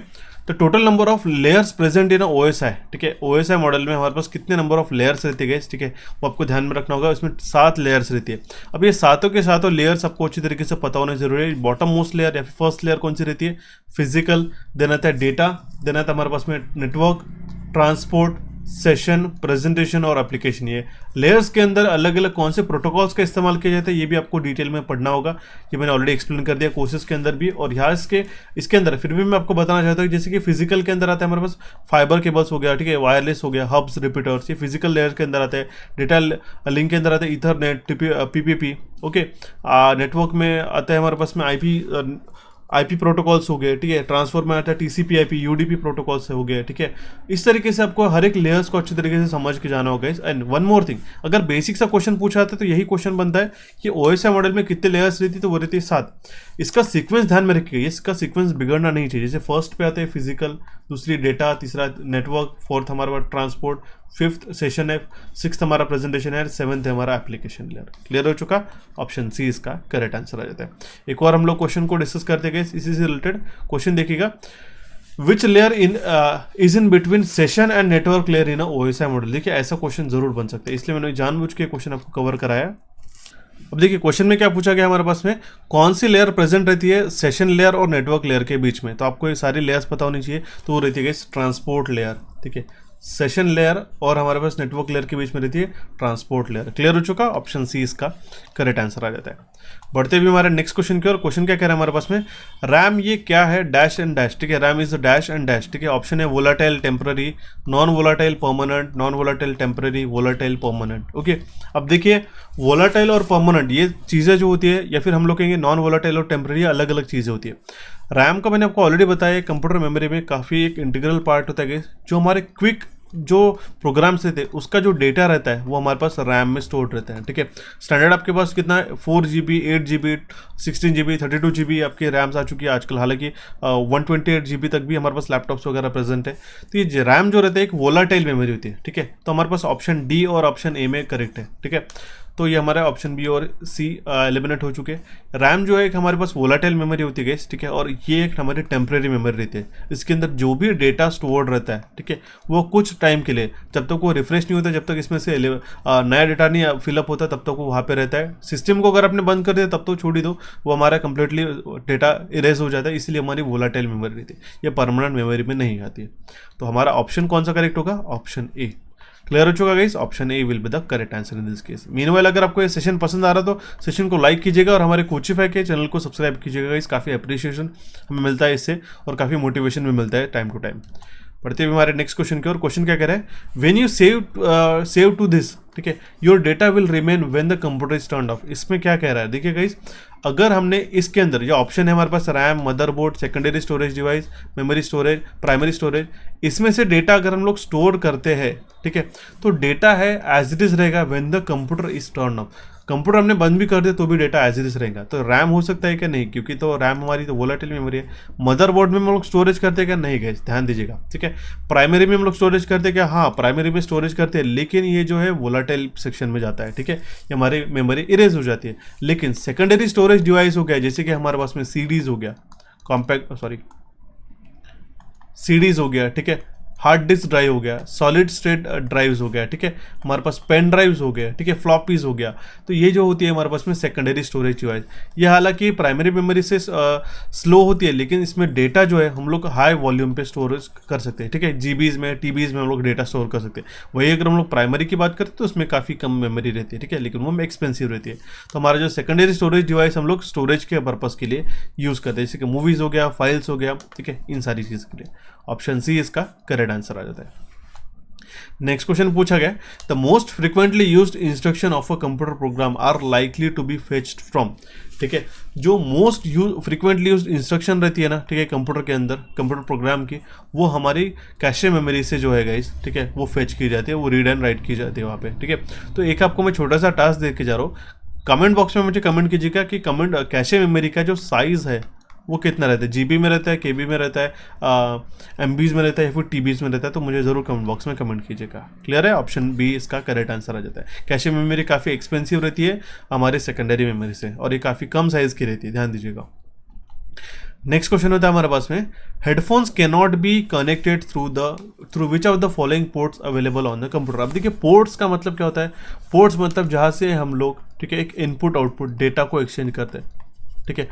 तो total number of layers present in OSI. ठीक है, ओएसआई मॉडल में हमारे पास कितने नंबर ऑफ लेयर्स रहती है। ठीक है, वो आपको ध्यान में रखना होगा। इसमें 7 लेयर्स रहती है। अब ये सातों के सातों लेयर्स आपको अच्छी तरीके से पता होना जरूरी है। बॉटम मोस्ट लेयर या फिर फर्स्ट लेयर कौन सी रहती है, फिजिकल, देन आता है डेटा, देन आता है हमारे पास में नेटवर्क, ट्रांसपोर्ट, सेशन, प्रेजेंटेशन और एप्लीकेशन। ये लेयर्स के अंदर अलग अलग कौन से प्रोटोकॉल्स का इस्तेमाल किया जाता है, ये भी आपको डिटेल में पढ़ना होगा। ये मैंने ऑलरेडी एक्सप्लेन कर दिया कोर्सेज के अंदर भी। और यहाँ इसके अंदर फिर भी मैं आपको बताना चाहता हूँ, जैसे कि फिजिकल के अंदर आता है हमारे पास फाइबर केबल्स हो गया, ठीक है, वायरलेस हो गया, हब्स, रिपीटर्स, ये फिजिकल लेयर के अंदर आते हैं। डेटा लिंक के अंदर आते हैं ईथरनेट, PPP। ओके, नेटवर्क में आता है हमारे पास में IP आईपी प्रोटोकॉल्स हो गए, ठीक है, ट्रांसफर में आता है टीसीपी आईपी यूडीपी प्रोटोकॉल्स हो गए, ठीक है। इस तरीके से आपको हर एक लेयर्स को अच्छी तरीके से समझ के जाना होगा। एंड वन मोर थिंग, अगर बेसिक सा क्वेश्चन पूछा जाता है तो यही क्वेश्चन बनता है कि ओएसआई मॉडल में कितने लेयर्स रहती है, तो वो रहती है 7। इसका सीक्वेंस ध्यान में रखिएगा, इसका सीक्वेंस बिगड़ना नहीं चाहिए। जैसे फर्स्ट पे आते हैं फिजिकल, दूसरी डेटा, तीसरा नेटवर्क, फोर्थ हमारे पास ट्रांसपोर्ट, फिफ्थ सेशन है, सिक्स्थ हमारा प्रेजेंटेशन है, सेवंथ है हमारा एप्लीकेशन लेयर। क्लियर हो चुका? ऑप्शन सी इसका करेक्ट आंसर आ जाता है। एक और हम लोग क्वेश्चन को डिस्कस करते गए, इसी से रिलेटेड क्वेश्चन देखिएगा। Which layer is in between session and network layer in OSI model. देखिए ऐसा क्वेश्चन जरूर बन सकता है, इसलिए मैंने जानबूझ के क्वेश्चन आपको कवर कराया। अब देखिए क्वेश्चन में क्या पूछा गया हमारे पास में, कौन सी लेयर प्रेजेंट रहती है सेशन लेयर और नेटवर्क लेयर के बीच में। तो आपको ये सारी लेयर्स पता होनी चाहिए। तो वो रहती है ट्रांसपोर्ट लेयर, ठीक है, सेशन लेयर और हमारे पास नेटवर्क लेयर के बीच में रहती है ट्रांसपोर्ट लेयर। क्लियर हो चुका? ऑप्शन सी इसका करेक्ट आंसर आ जाता है। बढ़ते भी हमारे नेक्स्ट क्वेश्चन की और। क्वेश्चन क्या कह रहा है हमारे पास में, रैम ये क्या है, डैश एंड डैश, ठीक है, RAM is dash and dash, ठीक है। ऑप्शन है volatile temporary, non volatile permanent, non volatile temporary, volatile permanent. Okay, अब देखिए वोलाटाइल और परमानेंट ये चीज़ें जो होती है, या फिर हम लोग कहेंगे नॉन वोलाटाइल और टेम्पररी, अलग अलग चीज़ें होती है। रैम का मैंने आपको ऑलरेडी बताया, कंप्यूटर मेमोरी में काफ़ी एक इंटीग्रल पार्ट होता है जो हमारे क्विक जो प्रोग्राम्स रहते हैं उसका जो डेटा रहता है वो हमारे पास रैम में स्टोर्ड रहता है, ठीक है। स्टैंडर्ड आपके पास कितना है, 4GB, 8GB, 16GB, 32GB आपके रैम्स आ चुकी है आजकल। हालांकि 128GB तक भी हमारे पास लैपटॉप्स वगैरह प्रेजेंट है। तो ये रैम जो रहता है एक वोलाटाइल मेमोरी होती है, ठीक है। तो हमारे पास ऑप्शन डी और ऑप्शन ए में करेक्ट है, ठीक है। तो ये हमारा ऑप्शन बी और सी एलिमिनेट हो चुके हैं। रैम जो है एक हमारे पास वोलाटाइल मेमोरी होती है, ठीक है, और ये एक हमारी टेम्परेरी मेमोरी रहती है। इसके अंदर जो भी डेटा स्टोर्ड रहता है, ठीक है, वो कुछ टाइम के लिए, जब तक वो रिफ्रेश नहीं होता, जब तक इसमें से नया डेटा नहीं फिलअप होता, तब तक वो वहाँ पे रहता है। सिस्टम को अगर आपने बंद कर दिया तब तो छोड़ ही दो, वो हमारा कंप्लीटली डेटा इरेज हो जाता है, इसलिए हमारी वोलाटाइल मेमोरी रहती है। ये परमानेंट मेमोरी में नहीं आती है। तो हमारा ऑप्शन कौन सा करेक्ट होगा, ऑप्शन ए। क्लियर हो चुका guys, option A will be the correct answer in this case. Meanwhile अगर आपको ये सेशन पसंद आ रहा तो सेशन को लाइक कीजिएगा और हमारे कोचिफाई के चैनल को सब्सक्राइब कीजिएगा गाइस। काफ़ी अप्रिशिएशन हमें मिलता है इससे और काफ़ी मोटिवेशन भी मिलता है टाइम टू टाइम। पढ़ते हुए हमारे नेक्स्ट क्वेश्चन की और। क्वेश्चन क्या कह रहा है, when you save to this, ठीक है, your data will remain when the computer is turned off. इसमें क्या कह रहा है, देखिए गाइस, अगर हमने इसके अंदर ये ऑप्शन है हमारे पास RAM, motherboard, secondary storage device, memory storage, primary storage, इसमें से डेटा अगर हम लोग स्टोर करते हैं, ठीक है, तो डेटा है एज इट इज रहेगा when the computer is turn off. Computer हमने बंद भी कर दिया तो भी डेटा एज इट इज रहेगा। तो रैम हो सकता है क्या, नहीं, क्योंकि तो रैम हमारी तो वोलाटाइल मेमोरी है। मदरबोर्ड में हम लोग स्टोरेज करते हैं क्या, नहीं गए, ध्यान दीजिएगा, ठीक है। प्राइमरी में हम लोग स्टोरेज करते हैं क्या, हाँ प्राइमरी में स्टोरेज करते हैं, लेकिन ये जो है वोलाटाइल सेक्शन में जाता है, ठीक है, ये हमारी मेमोरी इरेज हो जाती है। लेकिन सेकेंडरी स्टोरेज डिवाइस हो गया, जैसे कि हमारे पास में सीडीज हो गया, सीडीज हो गया, ठीक है, हार्ड डिस्क ड्राइव हो गया, सॉलिड स्टेट ड्राइव्स हो गया, ठीक है, हमारे पास पेन ड्राइव्स हो गया, ठीक है, फ्लॉपीज हो गया। तो ये जो होती है हमारे पास में सेकेंडरी स्टोरेज डिवाइस, ये हालांकि प्राइमरी मेमोरी से स्लो होती है, लेकिन इसमें डेटा जो है हम लोग हाई वॉल्यूम पे स्टोरेज कर सकते हैं, ठीक है, जीबीज में, टीबीज में हम लोग डेटा स्टोर कर सकते हैं। वही अगर हम लोग प्राइमरी की बात करते हैं तो उसमें काफ़ी कम मेमोरी रहती है, ठीक है, लेकिन वो एक्सपेंसिव रहती है। तो हमारा जो सेकेंडरी स्टोरेज डिवाइस हम लोग स्टोरेज के पर्पज़ के लिए यूज़ करते हैं, जैसे कि मूवीज़ हो गया, फाइल्स हो गया, ठीक है, इन सारी चीज़ के लिए। ऑप्शन सी इसका करेक्ट आंसर आ जाता है। नेक्स्ट क्वेश्चन पूछा गया, the most frequently used instruction of a computer program are likely to be fetched from, ठीक है, जो मोस्ट फ्रिक्वेंटली यूज्ड इंस्ट्रक्शन रहती है ना, ठीक है, कंप्यूटर के अंदर, कंप्यूटर प्रोग्राम की, वो हमारी कैशे मेमोरी से जो है गाइस, ठीक है, वो फेच की जाती है, वो रीड एंड राइट की जाती है वहाँ पे, ठीक है। तो एक आपको मैं छोटा सा टास्क दे के जा रहा हूँ, कमेंट बॉक्स में मुझे कमेंट कीजिएगा कि कैशे मेमोरी का जो साइज़ है वो कितना रहता है, जीबी में रहता है, केबी में रहता है, एमबीज में रहता है, या फिर टीबीज में रहता है, तो मुझे ज़रूर कमेंट बॉक्स में कमेंट कीजिएगा। क्लियर है, ऑप्शन बी इसका करेक्ट आंसर आ जाता है। कैशे मेमोरी काफ़ी एक्सपेंसिव रहती है हमारे सेकेंडरी मेमोरी से, और ये काफ़ी कम साइज़ की रहती है, ध्यान दीजिएगा। नेक्स्ट क्वेश्चन होता है हमारे पास में, headphones can not be connected through which of the following ports available on the computer. अब देखिए पोर्ट्स का मतलब क्या होता है, पोर्ट्स मतलब जहाँ से हम लोग, ठीक है, एक इनपुट आउटपुट डेटा को एक्सचेंज करते हैं, ठीक है,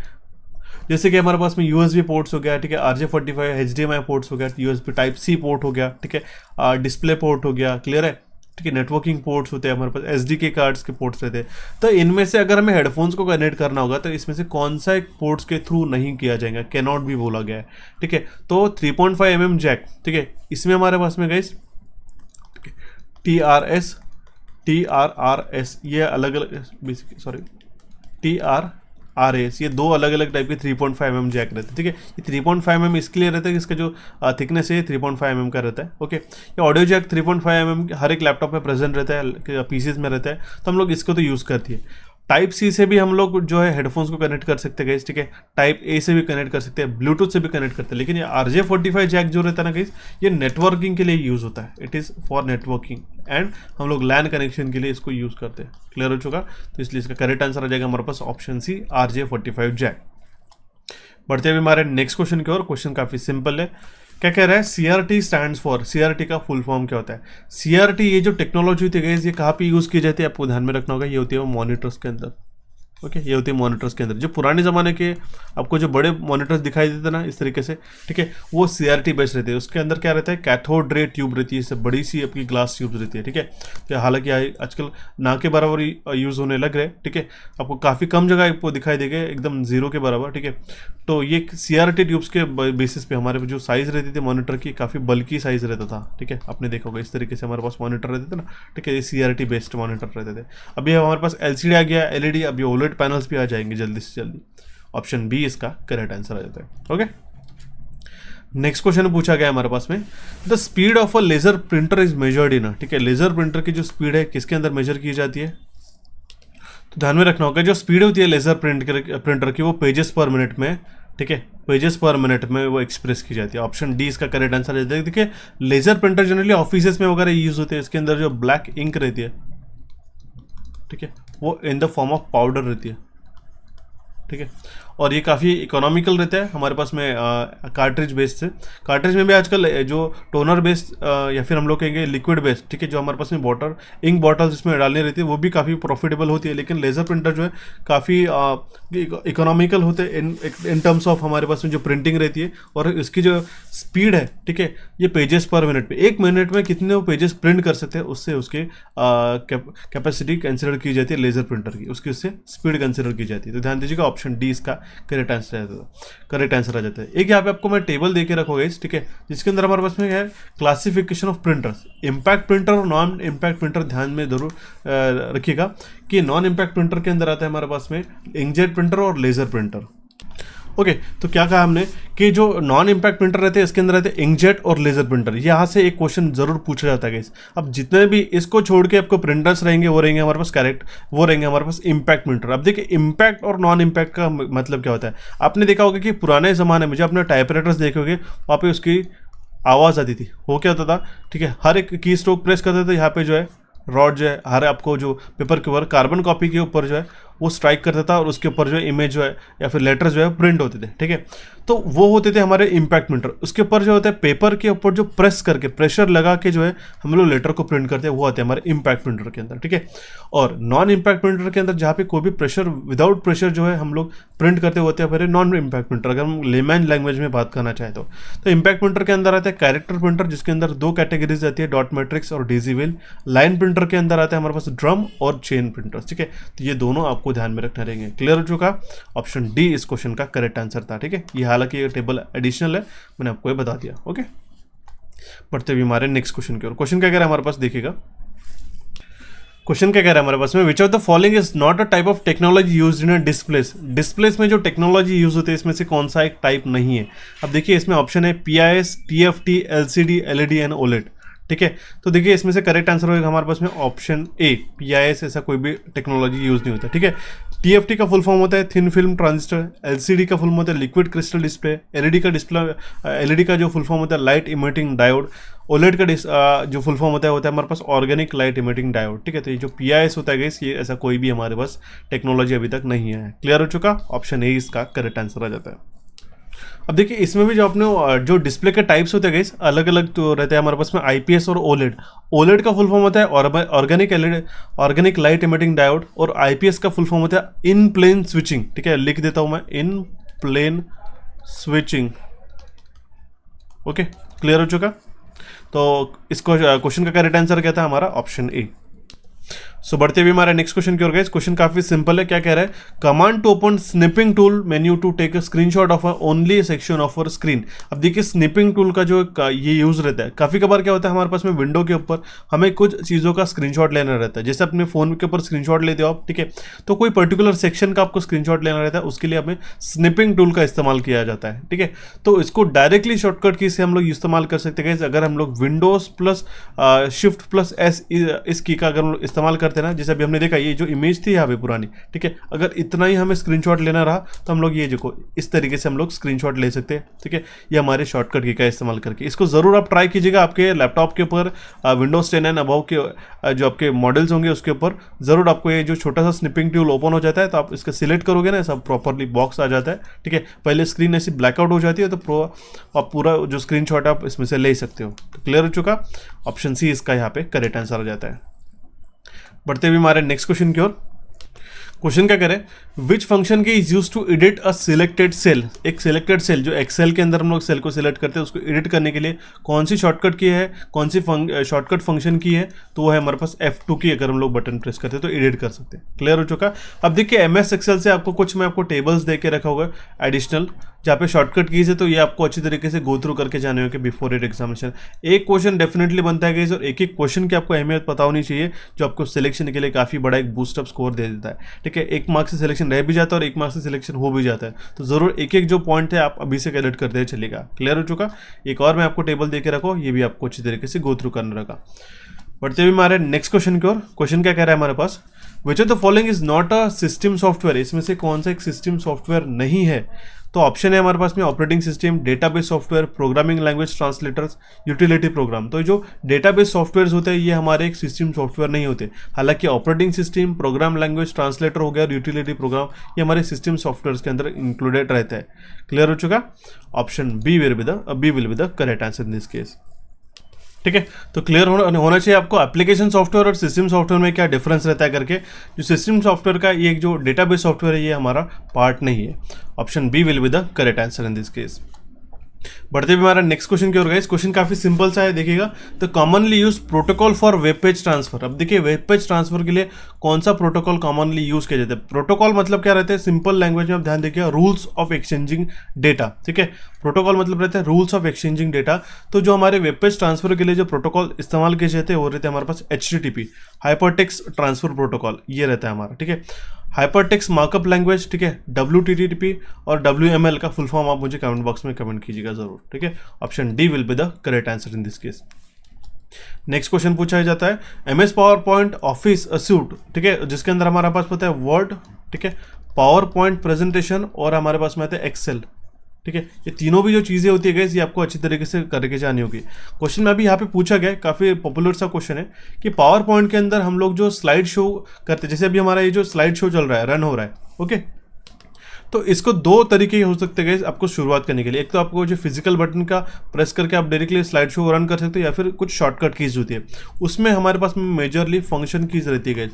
जैसे कि हमारे पास में यूएसबी पोर्ट्स हो गया, ठीक है, RJ45 HDMI पोर्ट्स हो गया, यूएसबी टाइप सी पोर्ट हो गया, ठीक है, डिस्प्ले पोर्ट हो गया, क्लियर है, ठीक है, नेटवर्किंग पोर्ट्स होते हैं हमारे पास, SD के कार्ड्स के पोर्ट्स रहते हैं। तो इनमें से अगर हमें हेडफोन्स को कनेक्ट करना होगा तो इसमें से कौन सा एक पोर्ट्स के थ्रू नहीं किया जाएगा, कैन नॉट भी बोला गया है, ठीक है। तो 3.5 mm जैक, ठीक है, इसमें हमारे पास में गाइस TRRS ये अलग अलग, सॉरी TRRS RAS, ये दो अलग अलग टाइप के 3.5 mm जैक रहते हैं, ठीक है। ये 3.5 mm इसके लिए रहता है कि इसका जो थिकनेस है 3.5 mm का रहता है, ओके। ये ऑडियो जैक 3.5 mm हर एक लैपटॉप में प्रेजेंट रहता है, पीसीज में रहता है, तो हम लोग इसको तो यूज़ करती है। टाइप सी से भी हम लोग जो है हेडफोन्स को कनेक्ट कर सकते हैं गाइस, ठीक है। टाइप ए से भी कनेक्ट कर सकते हैं, ब्लूटूथ से भी कनेक्ट करते हैं, लेकिन ये RJ45 जैक जो रहता है ना गाइस, ये नेटवर्किंग के लिए यूज़ होता है। It is for networking and हम लोग लैन कनेक्शन के लिए इसको यूज़ करते हैं। क्लियर हो चुका? तो इसलिए इसका करेक्ट आंसर आ जाएगा हमारे पास ऑप्शन सी, RJ45 जैक। बढ़ते हुए हमारे नेक्स्ट क्वेश्चन की ओर। क्वेश्चन काफ़ी सिंपल है। क्या कह रहा है? CRT स्टैंड्स फॉर, CRT का फुल फॉर्म क्या होता है? CRT ये जो टेक्नोलॉजी होती है गाइस, ये कहाँ पे यूज़ की जाती है आपको ध्यान में रखना होगा। ये होती है मॉनिटर्स के अंदर, ओके। ये होती है मॉनिटर्स के अंदर, जो पुराने ज़माने के आपको जो बड़े मॉनिटर्स दिखाई देते ना इस तरीके से, ठीक है, वो CRT बेस्ड रहते हैं। उसके अंदर क्या रहता है? कैथोड रे ट्यूब रहती है, इससे बड़ी सी आपकी ग्लास ट्यूब रहती है, ठीक है। तो हालांकि आजकल ना के बराबर यूज़ होने लग रहे हैं, ठीक है। आपको काफ़ी कम जगह आपको दिखाई देगा, एकदम जीरो के बराबर, ठीक है। तो ये CRT ट्यूब्स के बेसिस पे हमारे जो साइज़ रहती थी मॉनिटर की, काफ़ी बल्कि साइज़ रहता था, ठीक है। आपने देखा होगा इस तरीके से हमारे पास मॉनिटर रहते थे ना, ठीक है। ये CRT बेस्ड मॉनिटर रहते थे। अभी हमारे पास LCD आ गया, LED, अभी OLED पैनल्स भी आ जाएंगे जल्दी से जल्दी। ऑप्शन बी इसका करेक्ट आंसर आ जाता है, ओके। नेक्स्ट क्वेश्चन पूछा गया हमारे पास में, the speed of a laser printer is measured in, ठीक है। लेजर प्रिंटर की जो स्पीड है किसके अंदर मेजर की जाती है? तो ध्यान में रखना होगा, जो स्पीड होती है लेजर प्रिंटर की, वो पेजेस पर मिनट में, ठीक है, पेजेस पर मिनट में वो एक्सप्रेस की जाती है। ऑप्शन डी इसका करेक्ट आंसर है। देखिए लेजर प्रिंटर जनरली ऑफिसेस में वगैरह यूज होते हैं। इसके अंदर जो ब्लैक इंक रहती है, ठीक है, वो in the form of powder रहती है, ठीक है। और ये काफ़ी इकोनॉमिकल रहता है हमारे पास में कार्ट्रिज बेस्ड से। कार्ट्रिज में भी आजकल जो टोनर बेस्ड या फिर हम लोग कहेंगे लिक्विड बेस्ड, ठीक है, जो हमारे पास में वाटर इंक बॉटल्स इसमें डालनी रहती है, वो भी काफ़ी प्रॉफिटेबल होती है। लेकिन लेज़र प्रिंटर जो है काफ़ी इकोनॉमिकल होते हैं इन टर्म्स ऑफ हमारे पास में जो प्रिंटिंग रहती है और इसकी जो स्पीड है, ठीक है, ये पेजेस पर मिनट पे, एक मिनट में कितने वो पेजेस प्रिंट कर सकते हैं, उससे उसके कैपेसिटी कंसिडर की जाती है लेज़र प्रिंटर की, उसकी उससे स्पीड कंसिडर की जाती है। तो ध्यान दीजिएगा ऑप्शन डी इसका करेक्ट आंसर आ जाता है। एक यहाँ पे आपको मैं टेबल देके रखोगे, ठीक है, जिसके अंदर हमारे पास में है classification of printers, impact printer और नॉन इम्पैक्ट प्रिंटर। ध्यान में जरूर रखिएगा कि नॉन इम्पैक्ट प्रिंटर के अंदर आता है हमारे पास में इंकजेट प्रिंटर और लेजर प्रिंटर, ओके। तो क्या कहा हमने कि जो नॉन इम्पैक्ट प्रिंटर रहते हैं इसके अंदर रहते हैं इंकजेट और लेजर प्रिंटर। यहाँ से एक क्वेश्चन जरूर पूछा जाता है गाइस। अब जितने भी इसको छोड़ के आपको प्रिंटर्स रहेंगे वो रहेंगे हमारे पास करेक्ट, वो रहेंगे हमारे पास इम्पैक्ट प्रिंटर। अब देखिए इम्पैक्ट और नॉन इम्पैक्ट का मतलब क्या होता है। आपने देखा होगा कि पुराने ज़माने में जब अपने टाइपराइटर्स देखोगे वहाँ पे उसकी आवाज़ आती थी, वो क्या होता था, ठीक है, हर एक की स्ट्रोक प्रेस करते थे, यहाँ पे जो है रॉड जो है हर आपको जो पेपर के ऊपर कार्बन कॉपी के ऊपर जो है वो स्ट्राइक करता था और उसके ऊपर जो है इमेज जो है या फिर लेटर जो है प्रिंट होते थे, ठीक है। तो वो होते थे हमारे इम्पैक्ट प्रिंटर। उसके ऊपर जो होता है पेपर के ऊपर जो प्रेस करके प्रेशर लगा के जो है हम लोग लेटर को प्रिंट करते हैं, वो आते हैं हमारे इम्पैक्ट प्रिंटर के अंदर, ठीक है। और नॉन इम्पैक्ट प्रिंटर के अंदर जहाँ पे कोई भी प्रेशर विदाउट प्रेशर जो है हम लोग प्रिंट करते होते हैं हमारे नॉन इम्पैक्ट प्रिंटर, अगर हम लेमैन लैंग्वेज में बात करना चाहें तो इम्पैक्ट प्रिंटर के अंदर आता है कैरेक्टर प्रिंटर, जिसके अंदर दो कैटेगरीज आती है, डॉट मैट्रिक्स और डेजी व्हील। लाइन प्रिंटर के अंदर आता है हमारे पास ड्रम और चेन प्रिंटर्स, ठीक है। तो ये दोनों आपको ध्यान में रखना रहेंगे। क्लियर हो चुका? ऑप्शन डी इस क्वेश्चन का करेक्ट आंसर था, ठीक है। ये हालांकि ये टेबल एडिशनल है, मैंने आपको ये बता दिया, ओके। बढ़ते हुए हमारे नेक्स्ट क्वेश्चन की ओर। क्वेश्चन क्या कह रहा है हमारे पास, देखिएगा क्वेश्चन क्या कह रहा है हमारे पास में, which of the following is not a type of technology used in a displace. Displace में जो टेक्नोलॉजी यूज होती है इसमें से कौन सा एक टाइप नहीं है। अब देखिए इसमें ऑप्शन है PIS, TFT, LCD, LED and OLED, ठीक है। तो देखिए इसमें से करेक्ट आंसर होगा हमारे पास में ऑप्शन ए, PIS ऐसा कोई भी टेक्नोलॉजी यूज नहीं होता, ठीक है। TFT का फुल फॉर्म होता है थिन फिल्म ट्रांजिस्टर, LCD का फुल फॉर्म होता है लिक्विड क्रिस्टल डिस्प्ले, LED का जो फुल फॉर्म होता है लाइट इमिटिंग डायोड, OLED का जो फुल फॉर्म होता है हमारे पास ऑर्गेनिक लाइट इमिटिंग डायोड, ठीक है। तो ये जो PIS होता है गाइस, ये ऐसा कोई भी हमारे पास टेक्नोलॉजी अभी तक नहीं है। क्लियर हो चुका? ऑप्शन ए इसका करेक्ट आंसर आ जाता है। अब देखिए इसमें भी जो अपने जो डिस्प्ले के टाइप्स होते हैं गाइस अलग अलग तो रहते हैं हमारे पास में, IPS और OLED। OLED का फुल फॉर्म होता है ऑर्गेनिक लाइट इमिटिंग डायोड, और IPS का फुल फॉर्म होता है इन प्लेन स्विचिंग, ठीक है, लिख देता हूं मैं, इन प्लेन स्विचिंग, ओके। क्लियर हो चुका? तो इसको क्वेश्चन का करेक्ट आंसर क्या था हमारा, ऑप्शन ए। सो बढ़ते हुए हमारा नेक्स्ट क्वेश्चन की ओर गाइस। क्वेश्चन काफी सिंपल है। क्या कह रहा है? Command to open snipping tool menu to take a screenshot of only section of our screen. अब देखिए स्निपिंग टूल का जो ये यूज रहता है, काफी कबार क्या होता है हमारे पास में विंडो के ऊपर हमें कुछ चीजों का स्क्रीनशॉट लेना रहता है। जैसे अपने फोन के ऊपर स्क्रीनशॉट लेते हो आप, ठीक है, तो कोई पर्टिकुलर सेक्शन का आपको स्क्रीनशॉट लेना रहता है, उसके लिए हमें स्निपिंग टूल का इस्तेमाल किया जाता है, ठीक है। तो इसको डायरेक्टली शॉर्टकट की से हम लोग इस्तेमाल कर सकते हैं। अगर हम लोग Windows plus shift plus S इस की का अगर हम लोग इस्तेमाल करते हैं ना, जैसे अभी हमने देखा ये जो इमेज थी यहाँ पे पुरानी, ठीक है, अगर इतना ही हमें स्क्रीनशॉट लेना रहा तो हम लोग ये देखो इस तरीके से हम लोग स्क्रीनशॉट ले सकते हैं, ठीक है। ये हमारे शॉर्टकट की का इस्तेमाल करके इसको जरूर आप ट्राई कीजिएगा। आपके लैपटॉप के ऊपर विंडोज 10 एंड अबव के जो आपके मॉडल्स होंगे उसके ऊपर जरूर आपको ये जो छोटा सा स्निपिंग टूल ओपन हो जाता है, तो आप इसका सिलेक्ट करोगे ना, सब प्रॉपरली बॉक्स आ जाता है, ठीक है। पहले स्क्रीन ऐसी ब्लैकआउट हो जाती है, तो आप पूरा जो स्क्रीनशॉट आप इसमें से ले सकते हो। तो क्लियर हो चुका? ऑप्शन सी इसका यहाँ पे करेक्ट आंसर आ जाता है। बढ़ते हुए हमारे नेक्स्ट क्वेश्चन की ओर। क्वेश्चन क्या करें? विच फंक्शन के is use to edit a selected cell. एक सिलेक्टेड सेल जो एक्सेल के अंदर हम लोग सेल को सिलेक्ट करते हैं, उसको एडिट करने के लिए कौन सी शॉर्टकट की है, कौन सी शॉर्टकट फंक्शन की है, तो वो है हमारे पास F2 की। अगर हम लोग बटन प्रेस करते हैं तो एडिट कर सकते हैं। क्लियर हो चुका? अब देखिए MS एक्सेल से आपको कुछ मैं आपको टेबल्स दे के रखा होगा एडिशनल, जहाँ पे शॉर्टकट कीज है, तो ये आपको अच्छी तरीके से गो थ्रू करके जाने होंगे बिफोर इट एग्जामिनेशन। एक क्वेश्चन डेफिनेटली बनता है गाइस, और एक एक क्वेश्चन की आपको अहमियत पता होनी चाहिए, जो आपको सिलेक्शन के लिए काफी बड़ा एक बूस्टअप स्कोर दे देता है, ठीक है। एक मार्क्स से सिलेक्शन रह भी जाता है और एक मार्क्स से सिलेक्शन हो भी जाता है, तो जरूर एक एक जो पॉइंट है आप अभी से एडिट करते हुए चलेगा। क्लियर हो चुका? एक और मैं आपको टेबल दे के रखो, ये भी आपको अच्छी तरीके से गो थ्रू करना रहेगा। बढ़ते हुए हमारे नेक्स्ट क्वेश्चन की ओर। क्वेश्चन क्या कह रहा है हमारे पास? Which of the following is not a system software. इसमें से कौन सा एक सिस्टम सॉफ्टवेयर नहीं है? तो ऑप्शन है हमारे पास में operating system, database software, programming language translators, utility programme. तो जो डेटाबेस सॉफ्टवेयर होते हैं ये हमारे एक सिस्टम सॉफ्टवेयर नहीं होते। हालांकि operating system, programme language translator हो गया और यूटिलिटी प्रोग्राम, ये हमारे सिस्टम सॉफ्टवेयर के अंदर इंक्लूडेड रहता है। क्लियर हो चुका? Option B will be the correct answer in this case, ठीक है। तो क्लियर होना चाहिए आपको एप्लीकेशन सॉफ्टवेयर और सिस्टम सॉफ्टवेयर में क्या डिफरेंस रहता है करके। जो सिस्टम सॉफ्टवेयर का ये जो डेटाबेस सॉफ्टवेयर है ये हमारा पार्ट नहीं है। Option B will be the correct answer in this case. बढ़ते हुए हमारा नेक्स्ट क्वेश्चन की ओर गाइस। क्वेश्चन काफी सिंपल सा है, देखिएगा। तो commonly use protocol for web page transfer. अब देखिए वेब पेज ट्रांसफर के लिए कौन सा प्रोटोकॉल कॉमनली यूज किया जाता है? प्रोटोकॉल मतलब क्या रहता है? सिंपल लैंग्वेज में आप ध्यान देखिए, रूल्स ऑफ एक्सचेंजिंग डेटा, ठीक है। प्रोटोकॉल मतलब रहता है रूल्स ऑफ एक्सचेंजिंग डेटा। तो जो हमारे वेब पेज ट्रांसफर के लिए जो प्रोटोकॉल इस्तेमाल किए जाते हैं वो रहते हैं हमारे पास HTTP, हाइपरटेक्स्ट ट्रांसफर प्रोटोकॉल, ये रहता है हमारा, ठीक है। हाइपरटेक्स्ट मार्कअप लैंग्वेज, ठीक है, WTTP और WML का फुल फॉर्म आप मुझे कमेंट बॉक्स में कमेंट कीजिएगा जरूर, ठीक है। Option D will be the correct answer in this case. Next question पूछा जाता है MS power point office suit, ठीक है, जिसके अंदर हमारे पास पता है वर्ड, ठीक है, पावर पॉइंट प्रेजेंटेशन और हमारे पास में आता है एक्सेल, ठीक है। ये तीनों भी जो चीज़ें होती है गाइस, ये आपको अच्छी तरीके से करके जानी होगी। क्वेश्चन में अभी यहाँ पे पूछा गया, काफ़ी पॉपुलर सा क्वेश्चन है कि पावर पॉइंट के अंदर हम लोग जो स्लाइड शो करते, जैसे अभी हमारा ये जो स्लाइड शो चल रहा है, रन हो रहा है, ओके। तो इसको दो तरीके हो सकते हैं गाइस आपको शुरुआत करने के लिए। एक तो आपको जो फिजिकल बटन का प्रेस करके आप डायरेक्टली स्लाइड शो रन कर सकते हो, या फिर कुछ शॉर्टकट कीज होती है। उसमें हमारे पास में मेजरली फंक्शन कीज रहती है गाइस,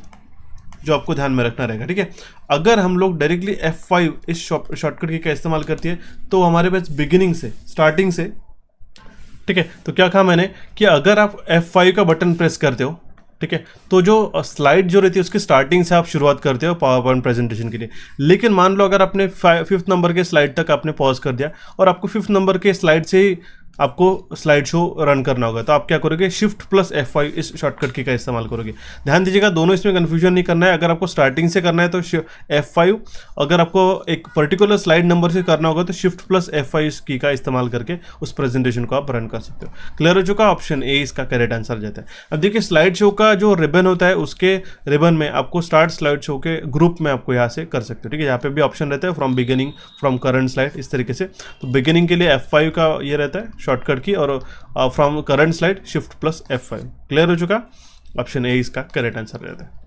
जो आपको ध्यान में रखना रहेगा, ठीक है। अगर हम लोग डायरेक्टली F5 इस शॉर्टकट की का इस्तेमाल करती है तो हमारे पास बिगिनिंग से, स्टार्टिंग से, ठीक है। तो क्या कहा मैंने कि अगर आप F5 का बटन प्रेस करते हो, ठीक है, तो जो स्लाइड जो रहती है उसकी स्टार्टिंग से आप शुरुआत करते हो पावर पॉइंट प्रेजेंटेशन के लिए। लेकिन मान लो अगर आपने 5th नंबर के स्लाइड तक आपने पॉज कर दिया और आपको 5th नंबर के स्लाइड से ही आपको स्लाइड शो रन करना होगा, तो आप क्या करोगे? शिफ्ट प्लस F5 इस शॉर्टकट की का इस्तेमाल करोगे। ध्यान दीजिएगा, दोनों इसमें कंफ्यूजन नहीं करना है। अगर आपको स्टार्टिंग से करना है तो F5, अगर आपको एक पर्टिकुलर स्लाइड नंबर से करना होगा तो शिफ्ट प्लस F5 की का इस्तेमाल करके उस प्रेजेंटेशन को आप रन कर सकते हो। क्लियर हो चुका? ऑप्शन ए इसका करेक्ट आंसर जाता है। अब देखिए स्लाइड शो का जो रिबन होता है, उसके रिबन में आपको स्टार्ट स्लाइड शो के ग्रुप में आपको यहाँ से कर सकते हो, ठीक है। यहाँ पे भी ऑप्शन रहता है from beginning, from current slide, इस तरीके से। तो बिगिनिंग के लिए F5 का ये रहता है शॉर्टकट की, और from current slide shift plus F5। Clear हो चुका? ऑप्शन ए इसका करेक्ट आंसर रहता है।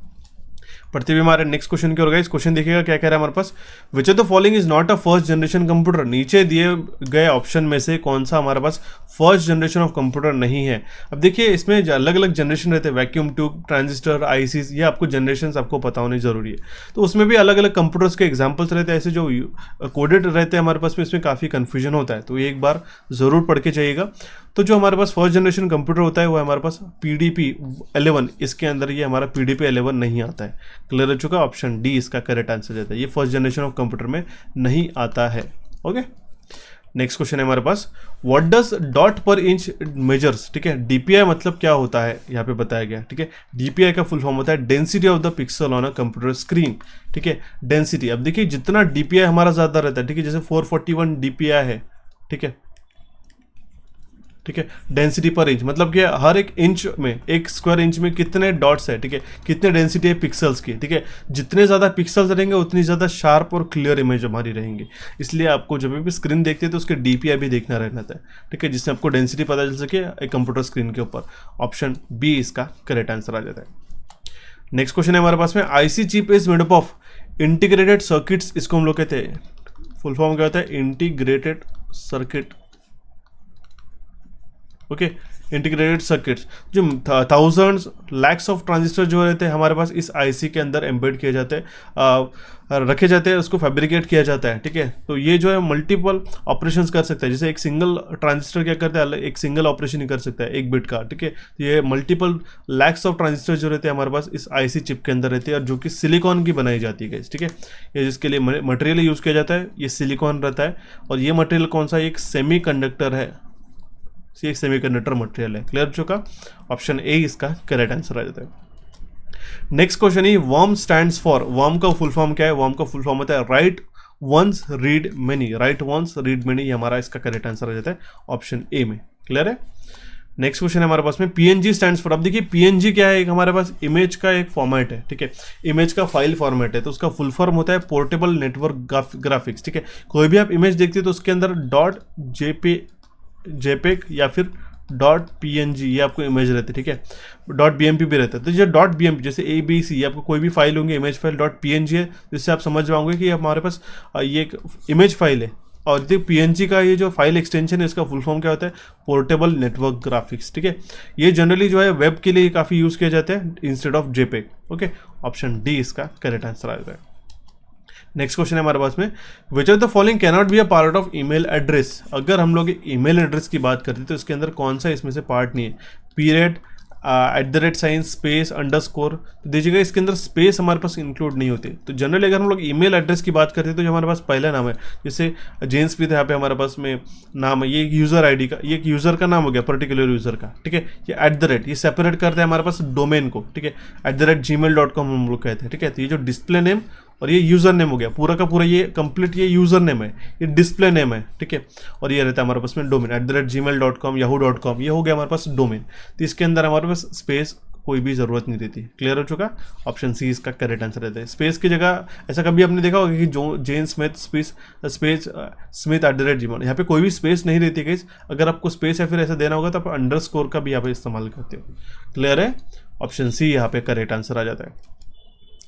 पढ़ते हुए हमारे नेक्स्ट क्वेश्चन की ओर गाइस। क्वेश्चन देखिएगा क्या कह रहा है हमारे पास। Which of the following is not a first generation computer. नीचे दिए गए ऑप्शन में से कौन सा हमारे पास फर्स्ट जनरेशन ऑफ कंप्यूटर नहीं है। अब देखिए इसमें अलग अलग जनरेशन रहते हैं, वैक्यूम ट्यूब, ट्रांजिस्टर, आईसीज, ये आपको जनरेशन आपको पता होनी जरूरी है। तो उसमें भी अलग अलग कंप्यूटर्स के एग्जाम्पल्स रहते हैं, ऐसे जो कोडेड रहते हैं हमारे पास में, इसमें काफ़ी कन्फ्यूजन होता है, तो ये एक बार ज़रूर पढ़ के जाइएगा। तो जो हमारे पास फर्स्ट जनरेशन कंप्यूटर होता है वो हमारे पास PDP-11, इसके अंदर ये हमारा PDP-11 नहीं आता है। क्लियर हो चुका, ऑप्शन डी इसका करेक्ट आंसर जाता है, ये फर्स्ट जनरेशन ऑफ कंप्यूटर में नहीं आता है। ओके, नेक्स्ट क्वेश्चन है हमारे पास, व्हाट डज डॉट पर इंच मेजर्स। ठीक है, DPI मतलब क्या होता है यहाँ पे बताया गया। ठीक है, DPI का फुल फॉर्म होता है density of the pixel on a computer screen. ठीक है, डेंसिटी, अब देखिए जितना DPI हमारा ज़्यादा रहता है, ठीक है, जैसे 441 DPI है। ठीक है, ठीक है, डेंसिटी पर इंच मतलब कि हर एक इंच में, एक स्क्वायर इंच में कितने डॉट्स है। ठीक है, कितने डेंसिटी है पिक्सल्स की। ठीक है, जितने ज़्यादा पिक्सल्स रहेंगे उतनी ज़्यादा शार्प और क्लियर इमेज हमारी रहेंगी। इसलिए आपको जब भी स्क्रीन देखते हैं तो उसके DPI भी देखना रहता है। ठीक है, जिससे आपको डेंसिटी पता चल सके एक कंप्यूटर स्क्रीन के ऊपर। ऑप्शन बी इसका करेक्ट आंसर आ जाता है। नेक्स्ट क्वेश्चन है हमारे पास में, IC chip is made up of integrated circuits, इसको हम लोग कहते हैं, फुल फॉर्म क्या होता है, integrated circuit. Okay, integrated circuits, जो थाउजेंड्स लैक्स ऑफ ट्रांजिस्टर जो रहते हैं हमारे पास इस IC के अंदर एम्बेड किए जाते हैं, रखे जाते हैं, उसको फैब्रिकेट किया जाता है। ठीक है, तो ये जो है मल्टीपल ऑपरेशंस कर सकता है, जैसे एक सिंगल ट्रांजिस्टर क्या करता है, एक सिंगल ऑपरेशन ही कर सकता है 1 बिट का। ठीक है, तो ये मल्टीपल लैक्स ऑफ ट्रांजिस्टर जो रहते हैं हमारे पास इस IC चिप के अंदर रहते हैं, और जो कि सिलिकॉन की बनाई जाती है। ठीक है, ये जिसके लिए मटेरियल यूज़ किया जाता है ये सिलिकॉन रहता है, और ये मटेरियल कौन सा, एक सेमी कंडक्टर है, एक सेमीकंडक्टर मटेरियल है। क्लियर हो चुका, ऑप्शन ए इसका करेक्ट आंसर आ जाता है। नेक्स्ट क्वेश्चन है, वर्म स्टैंड्स फॉर, वर्म का फुल फॉर्म क्या है, वर्म का फुल फॉर्म होता है write once read many, write once read many, ये हमारा इसका करेक्ट आंसर आ जाता है ऑप्शन ए में। क्लियर है। नेक्स्ट क्वेश्चन है हमारे पास में, PNG स्टैंड्स फॉर, अब देखिए PNG क्या है, एक हमारे पास इमेज का एक फॉर्मेट है। ठीक है, इमेज का फाइल फॉर्मेट है, तो उसका फुल फॉर्म होता है पोर्टेबल नेटवर्क ग्राफिक्स। ठीक है, कोई भी आप इमेज देखते हो तो उसके अंदर JPEG या फिर .PNG ये आपको इमेज रहती है। ठीक है, .BMP भी रहता है, तो ये .BMP जैसे ABC आपको कोई भी फाइल होंगे, इमेज फाइल .PNG है, जिससे आप समझ पाओगे कि हमारे पास ये एक इमेज फाइल है। और ये PNG का ये जो फाइल एक्सटेंशन है इसका फुल फॉर्म क्या होता है, पोर्टेबल नेटवर्क ग्राफिक्स। ठीक है, ये जनरली जो है वेब के लिए काफ़ी यूज़ किया जाता है instead of JPEG। Okay, option D इसका करेक्ट आंसर आ जाता है। नेक्स्ट क्वेश्चन है हमारे पास में, which of the following can not be a part of email address. अगर हम लोग ईमेल एड्रेस की बात करते हैं तो इसके अंदर कौन सा इसमें से पार्ट नहीं है, पीरियड, @ स्पेस, अंडरस्कोर। तो देखिएगा इसके अंदर स्पेस हमारे पास इंक्लूड नहीं होते। तो जनरली अगर हम लोग ईमेल एड्रेस की बात करते हैं तो जो हमारे पास पहला नाम है, जैसे जेन स्मिथ यहाँ पे हमारे पास में नाम है, ये यूज़र ID का, ये एक यूज़र का नाम हो गया, पर्टिकुलर यूज़र का। ठीक है, ये @ ये सेपरेट करते हैं हमारे पास डोमेन को। ठीक है, @gmail.com हम लोग कहते हैं। ठीक है, तो ये जो डिस्प्ले नेम और ये यूज़र नेम हो गया, पूरा का पूरा ये कंप्लीट ये यूज़र नेम है, ये डिस्प्ले नेम है। ठीक है, और ये रहता है हमारे पास में डोमेन, @gmail.com, yahoo.com, ये हो गया हमारे पास डोमेन। तो इसके अंदर हमारे पास स्पेस कोई भी ज़रूरत नहीं रहती। क्लियर हो चुका, ऑप्शन सी इसका करेक्ट आंसर रहता है। स्पेस की जगह ऐसा कभी आपने देखा होगा कि जो जेन स्मिथ स्पेस स्मिथ @gmail, यहाँ पे कोई भी स्पेस नहीं रहती गाइस। अगर आपको स्पेस या फिर ऐसा देना होगा तो आप अंडरस्कोर का भी यहाँ पे इस्तेमाल करते हो। क्लियर है, ऑप्शन सी यहाँ पे करेक्ट आंसर आ जाता है।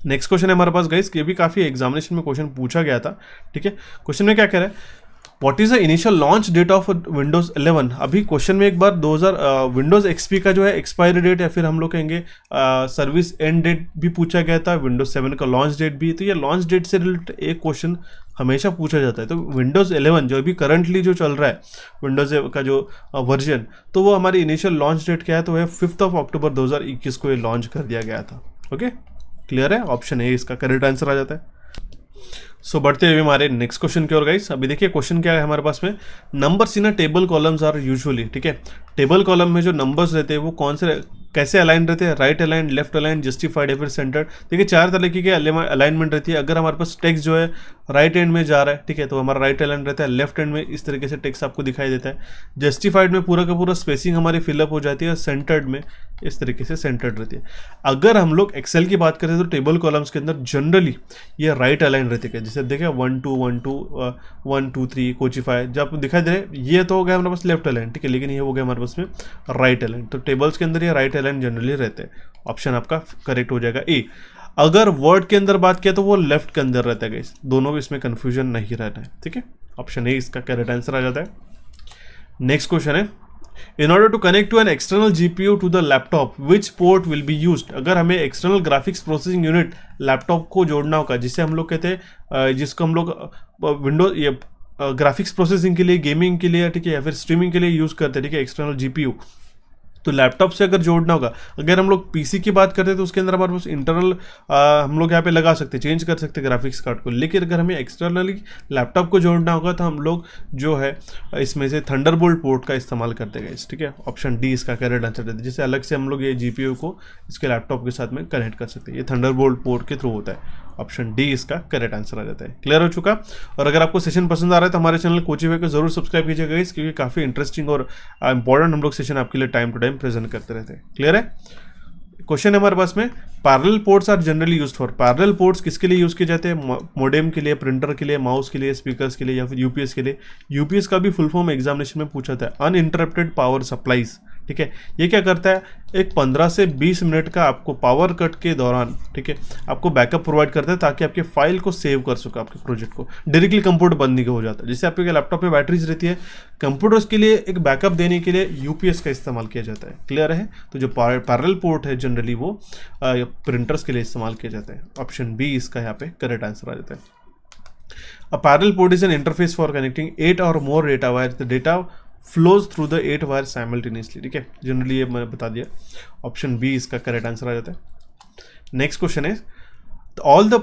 नेक्स्ट क्वेश्चन है हमारे पास गाइस, ये भी काफ़ी एग्जामिनेशन में क्वेश्चन पूछा गया था। ठीक है, क्वेश्चन में क्या कह रहा है, what is the initial launch date of Windows 11। अभी क्वेश्चन में एक बार 2000 विंडोज XP का जो है एक्सपायरी डेट या फिर हम लोग कहेंगे सर्विस एंड डेट भी पूछा गया था, विंडोज 7 का लॉन्च डेट भी। तो ये लॉन्च डेट से रिलेटेड एक क्वेश्चन हमेशा पूछा जाता है। तो विंडोज 11 जो अभी करंटली जो चल रहा है विंडोज का जो वर्जन, तो वो हमारी इनिशियल लॉन्च डेट क्या है, तो वह 5 अक्टूबर 2021 को ये लॉन्च कर दिया गया था। ओके, क्लियर है, ऑप्शन ए इसका करेक्ट आंसर आ जाता है। सो बढ़ते हुए हमारे नेक्स्ट क्वेश्चन की ओर गाइस। अभी देखिए क्वेश्चन क्या है हमारे पास में, numbers in a table columns are usually. ठीक है, टेबल कॉलम में जो नंबर्स रहते हैं वो कौन से कैसे अलाइन रहते हैं, right align, left align, justified या फिर सेंटर्ड। देखिए 4 तरीके के अलाइनमेंट रहती है। अगर हमारे पास टेक्स्ट जो है राइट एंड में जा रहा है, ठीक है, तो हमारा राइट अलाइन रहता है। लेफ्ट एंड में इस तरीके से टेक्स्ट आपको दिखाई देता है। जस्टिफाइड में पूरा का पूरा स्पेसिंग हमारी फिलअप हो जाती है। सेंटर्ड में इस तरीके से सेंटर्ड रहती है। अगर हम लोग एक्सेल की बात करें तो टेबल कॉलम्स के अंदर जनरली ये राइट अलाइन रहती है। जैसे देखिए 1 2 1 2 1 2 3 कोचिफाई जो आपको दिखाई दे रहे हैं, ये तो हो गया हमारे पास लेफ्ट अलाइन। ठीक है, लेकिन ये हो गया हमारे पास में राइट अलाइन। तो टेबल्स के अंदर ये राइट अलाइन जनरली रहते हैं। ऑप्शन आपका करेक्ट हो जाएगा ए। अगर वर्ड के अंदर बात किया तो वो लेफ्ट के अंदर रहता है गाइस, दोनों में इसमें कंफ्यूजन नहीं रहता है। ठीक है, ऑप्शन ए इसका करेक्ट आंसर आ जाता है। नेक्स्ट क्वेश्चन है, in order to connect to an external GPU to the laptop which port will be used. अगर हमें external graphics processing unit laptop को जोड़ना होगा, जिसे हम लोग कहते हैं जिसको हम लोग विंडोज ये ग्राफिक्स प्रोसेसिंग के लिए, गेमिंग के लिए, ठीक है, या फिर स्ट्रीमिंग के लिए यूज़ करते हैं, ठीक है, एक्सटर्नल जीपीयू, तो लैपटॉप से अगर जोड़ना होगा, अगर हम लोग पीसी की बात करते हैं तो उसके अंदर हमारे पास इंटरनल हम लोग यहाँ पे लगा सकते हैं, चेंज कर सकते हैं ग्राफिक्स कार्ड को, लेकिन अगर हमें एक्सटर्नली लैपटॉप को जोड़ना होगा तो हम लोग जो है इसमें से थंडरबोल्ट पोर्ट का इस्तेमाल करते हैं, ठीक है। ऑप्शन डी इसका करेक्ट आंसर देते हैं, जिससे अलग से हम लोग ये जीपीयू को इसके लैपटॉप के साथ में कनेक्ट कर सकते हैं, ये थंडरबोल्ट पोर्ट के थ्रू होता है। ऑप्शन डी इसका करेक्ट आंसर आ जाता है। क्लियर हो चुका। और अगर आपको सेशन पसंद आ रहा है तो हमारे चैनल कोची वे को जरूर सब्सक्राइब कीजिएगा गाइस, क्योंकि काफ़ी इंटरेस्टिंग और इंपॉर्टेंट हम लोग सेशन आपके लिए टाइम टू टाइम प्रेजेंट करते रहते हैं। क्लियर है। क्वेश्चन है हमारे पास में, parallel ports are generally used for. Parallel ports किसके लिए यूज किए जाते हैं? मोडेम के लिए, प्रिंटर के लिए, माउस के लिए, स्पीकर्स के लिए, या फिर यूपीएस के लिए। यूपीएस का भी फुल फॉर्म एग्जामिनेशन में पूछा था, अनइंटरप्टेड पावर सप्लाईज, ठीक है। ये क्या करता है, एक 15 से 20 मिनट का आपको पावर कट के दौरान, ठीक है, आपको बैकअप प्रोवाइड करता है, ताकि आपके फाइल को सेव कर सको, आपके प्रोजेक्ट को डायरेक्टली कंप्यूटर बंद नहीं हो जाता है। जैसे आपके लैपटॉप में बैटरीज रहती है, कंप्यूटर्स के लिए एक बैकअप देने के लिए यूपीएस का इस्तेमाल किया जाता है। क्लियर है। तो जो पैरेलल पोर्ट है जनरली वो प्रिंटर्स के लिए इस्तेमाल किया जाता है। ऑप्शन बी इसका यहाँ पे करेक्ट आंसर आ जाता है। A parallel port is an interface for connecting 8 or more data wires. The data flows through the 8 wires simultaneously, ठीक है। जनरली ये मैंने बता दिया। ऑप्शन बी इसका करेक्ट आंसर आ जाता है। नेक्स्ट क्वेश्चन है, all the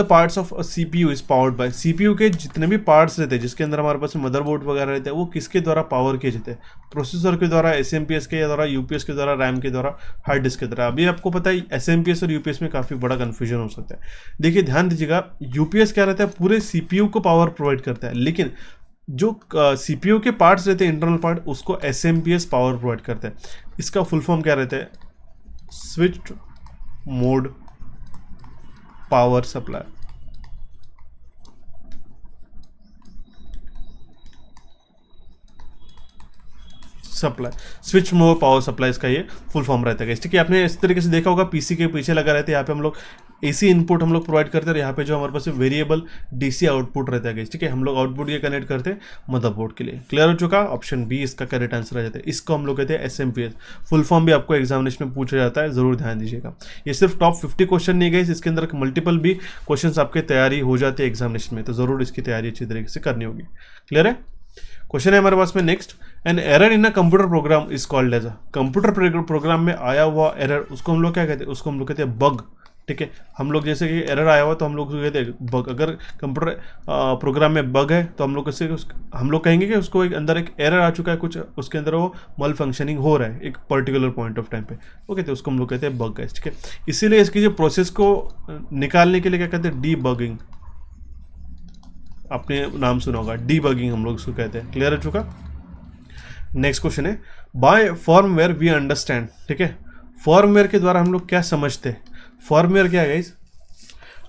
parts of a CPU is powered by. CPU के जितने भी पार्ट्स रहते हैं, जिसके अंदर हमारे पास मदरबोर्ड वगैरह रहते हैं, वो किसके द्वारा पावर किए जाते हैं? प्रोसेसर के द्वारा, एसएमपीएस के द्वारा, यूपीएस के द्वारा, रैम के द्वारा, हार्ड डिस्क के द्वारा। अभी आपको पता है एसएमपीएस और यूपीएस में काफ़ी बड़ा कन्फ्यूजन हो सकता है। देखिए ध्यान दीजिएगा, यूपीएस क्या रहता है, पूरे सीपीयू को पावर प्रोवाइड करता है, लेकिन जो सीपीयू के पार्ट्स रहते हैं, इंटरनल पार्ट, उसको एसएमपीएस पावर प्रोवाइड करता है। इसका फुल फॉर्म क्या रहता है? Switched mode power supply. Switch mode power supply इसका ये फुल फॉर्म रहता है। ठीक है, आपने इस तरीके से देखा होगा, पीसी के पीछे लगा रहता है, यहाँ पे हम लोग एसी इनपुट हम लोग प्रोवाइड करते हैं, और यहाँ पे जो हमारे पास वेरिएबल डीसी आउटपुट रहता है। ठीक है, हम लोग आउटपुट ये कनेक्ट करते हैं मदरबोर्ड के लिए। क्लियर हो चुका। ऑप्शन बी इसका करेक्ट आंसर आ जाता है। इसको हम लोग कहते हैं एसएमपीएस। फुल फॉर्म भी आपको एग्जामिनेशन में पूछा जाता है, जरूर ध्यान दीजिएगा। ये सिर्फ टॉप 50 क्वेश्चन नहीं गए, इसके अंदर मल्टीपल भी क्वेश्चन आपके तैयारी हो जाती है एग्जामिनेशन में, तो जरूर इसकी तैयारी अच्छी तरीके से करनी होगी। क्लियर है। क्वेश्चन है हमारे पास में next, an error in a computer program is called as a. Computer program में आया हुआ एरर, उसको हम लोग क्या कहते हैं? उसको हम लोग कहते हैं बग। ठीक है, हम लोग जैसे कि एरर आया हुआ तो हम लोग कहते हैं बग। अगर कंप्यूटर प्रोग्राम में बग है तो हम लोग हम लोग कहेंगे कि उसको एक अंदर एक एरर आ चुका है, कुछ उसके अंदर वो मल फंक्शनिंग हो रहा है एक पर्टिकुलर पॉइंट ऑफ टाइम पे, वो कहते हैं, उसको हम लोग कहते हैं बग है। ठीक है, इसीलिए इसकी जो प्रोसेस को निकालने के लिए क्या कहते हैं? डीबगिंग। आपने नाम सुना होगा, डीबगिंग हम लोग उसको कहते हैं। क्लियर हो चुका। नेक्स्ट क्वेश्चन है, बाय फर्मवेयर वी अंडरस्टैंड। ठीक है, फर्मवेयर के द्वारा हम लोग क्या समझते हैं? फर्मवेयर क्या है गाइस?